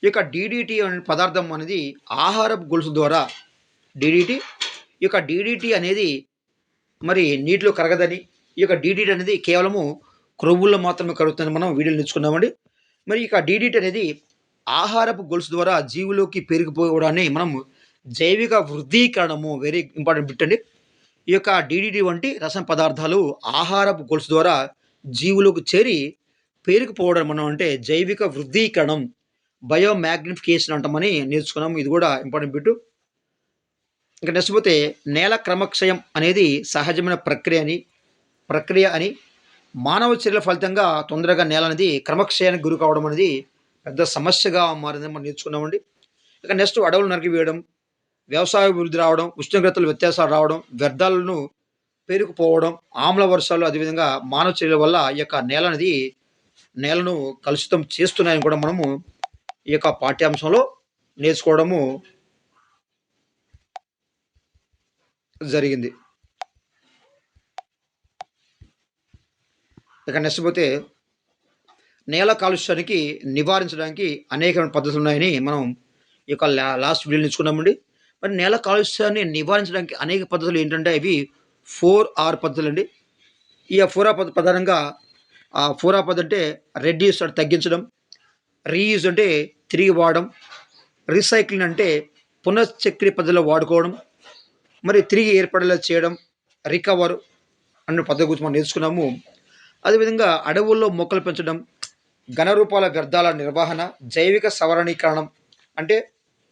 ఈ యొక్క డీడీటీ అనే పదార్థం అనేది ఆహారపు గొలుసు ద్వారా డీడీటీ అనేది మరి నీటిలో కరగదని, ఈ యొక్క డీడీటీ అనేది కేవలము క్రొవ్వుల్లో మాత్రమే కరుగుతుందని మనం వీడియోలు నేర్చుకున్నామండి. మరి ఇక డీడీటీ అనేది ఆహారపు గొలుసు ద్వారా జీవులోకి పెరిగిపోవడాన్ని మనం జైవిక వృద్ధీకరణము, వెరీ ఇంపార్టెంట్ బిట్ అండి. ఈ యొక్క డీడీటీ వంటి రసం పదార్థాలు ఆహారపు గొలుసు ద్వారా జీవులకు చేరి పేరుకుపోవడం మనం అంటే జైవిక వృద్ధీకరణం, బయోమాగ్నిఫికేషన్ అంటామని నేర్చుకున్నాము. ఇది కూడా ఇంపార్టెంట్ బిట్. ఇంకా నెక్స్ట్ పోతే నేల క్రమక్షయం అనేది సహజమైన ప్రక్రియ అని మానవ చర్యల ఫలితంగా తొందరగా నేల అనేది క్రమక్షయానికి గురి కావడం అనేది పెద్ద సమస్యగా మారిందని మనం నేర్చుకున్నామండి. ఇక నెక్స్ట్ అడవులు నరికివేయడం, వ్యవసాయ అభివృద్ధి రావడం, ఉష్ణోగ్రతలు వ్యత్యాసాలు రావడం, వ్యర్థాలను పేరుకుపోవడం, ఆమ్ల వర్షాలు, అదేవిధంగా మానవ చర్యల వల్ల ఈ యొక్క నేలను కలుషితం చేస్తున్నాయని కూడా మనము ఈ యొక్క పాఠ్యాంశంలో నేర్చుకోవడము జరిగింది. ఇక నెక్స్ట్ పోతే నేల కాలుష్యానికి నివారించడానికి అనేకమైన పద్ధతులు ఉన్నాయని మనం ఈ యొక్క లాస్ట్ వీడియో నేర్చుకున్నామండి. మరి నేల కాలుష్యాన్ని నివారించడానికి అనేక పద్ధతులు ఏంటంటే ఇవి 4R పద్ధతులు అండి. ఈ 4R పద్ధతి ప్రధానంగా 4R పద్ధతి అంటే రెడ్యూస్ అంటే తగ్గించడం, రీయూజ్ అంటే తిరిగి వాడడం, రీసైక్లింగ్ అంటే పునశ్చక్రీ పద్ధతిలో వాడుకోవడం, మరి తిరిగి ఏర్పడేలా చేయడం, రికవర్ అనే పద్ధతి గురించి మనం నేర్చుకున్నాము. అదేవిధంగా అడవుల్లో మొక్కలు పెంచడం, ఘనరూపాల వ్యర్థాల నిర్వహణ, జైవిక సవరణీకరణం అంటే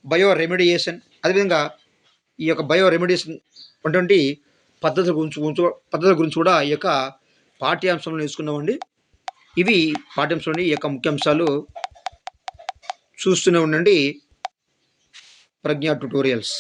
బయో రెమిడియేషన్, అదేవిధంగా ఈ యొక్క బయో రెమిడియేషన్ అటువంటి పద్ధతుల గురించి కూడా ఈ యొక్క పాఠ్యాంశంలో నేర్చుకున్నామండి. ఇవి పాఠ్యాంశంలోని ఈ యొక్క ముఖ్యాంశాలు. చూస్తూనే ఉండండి ప్రజ్ఞా ట్యుటోరియల్స్.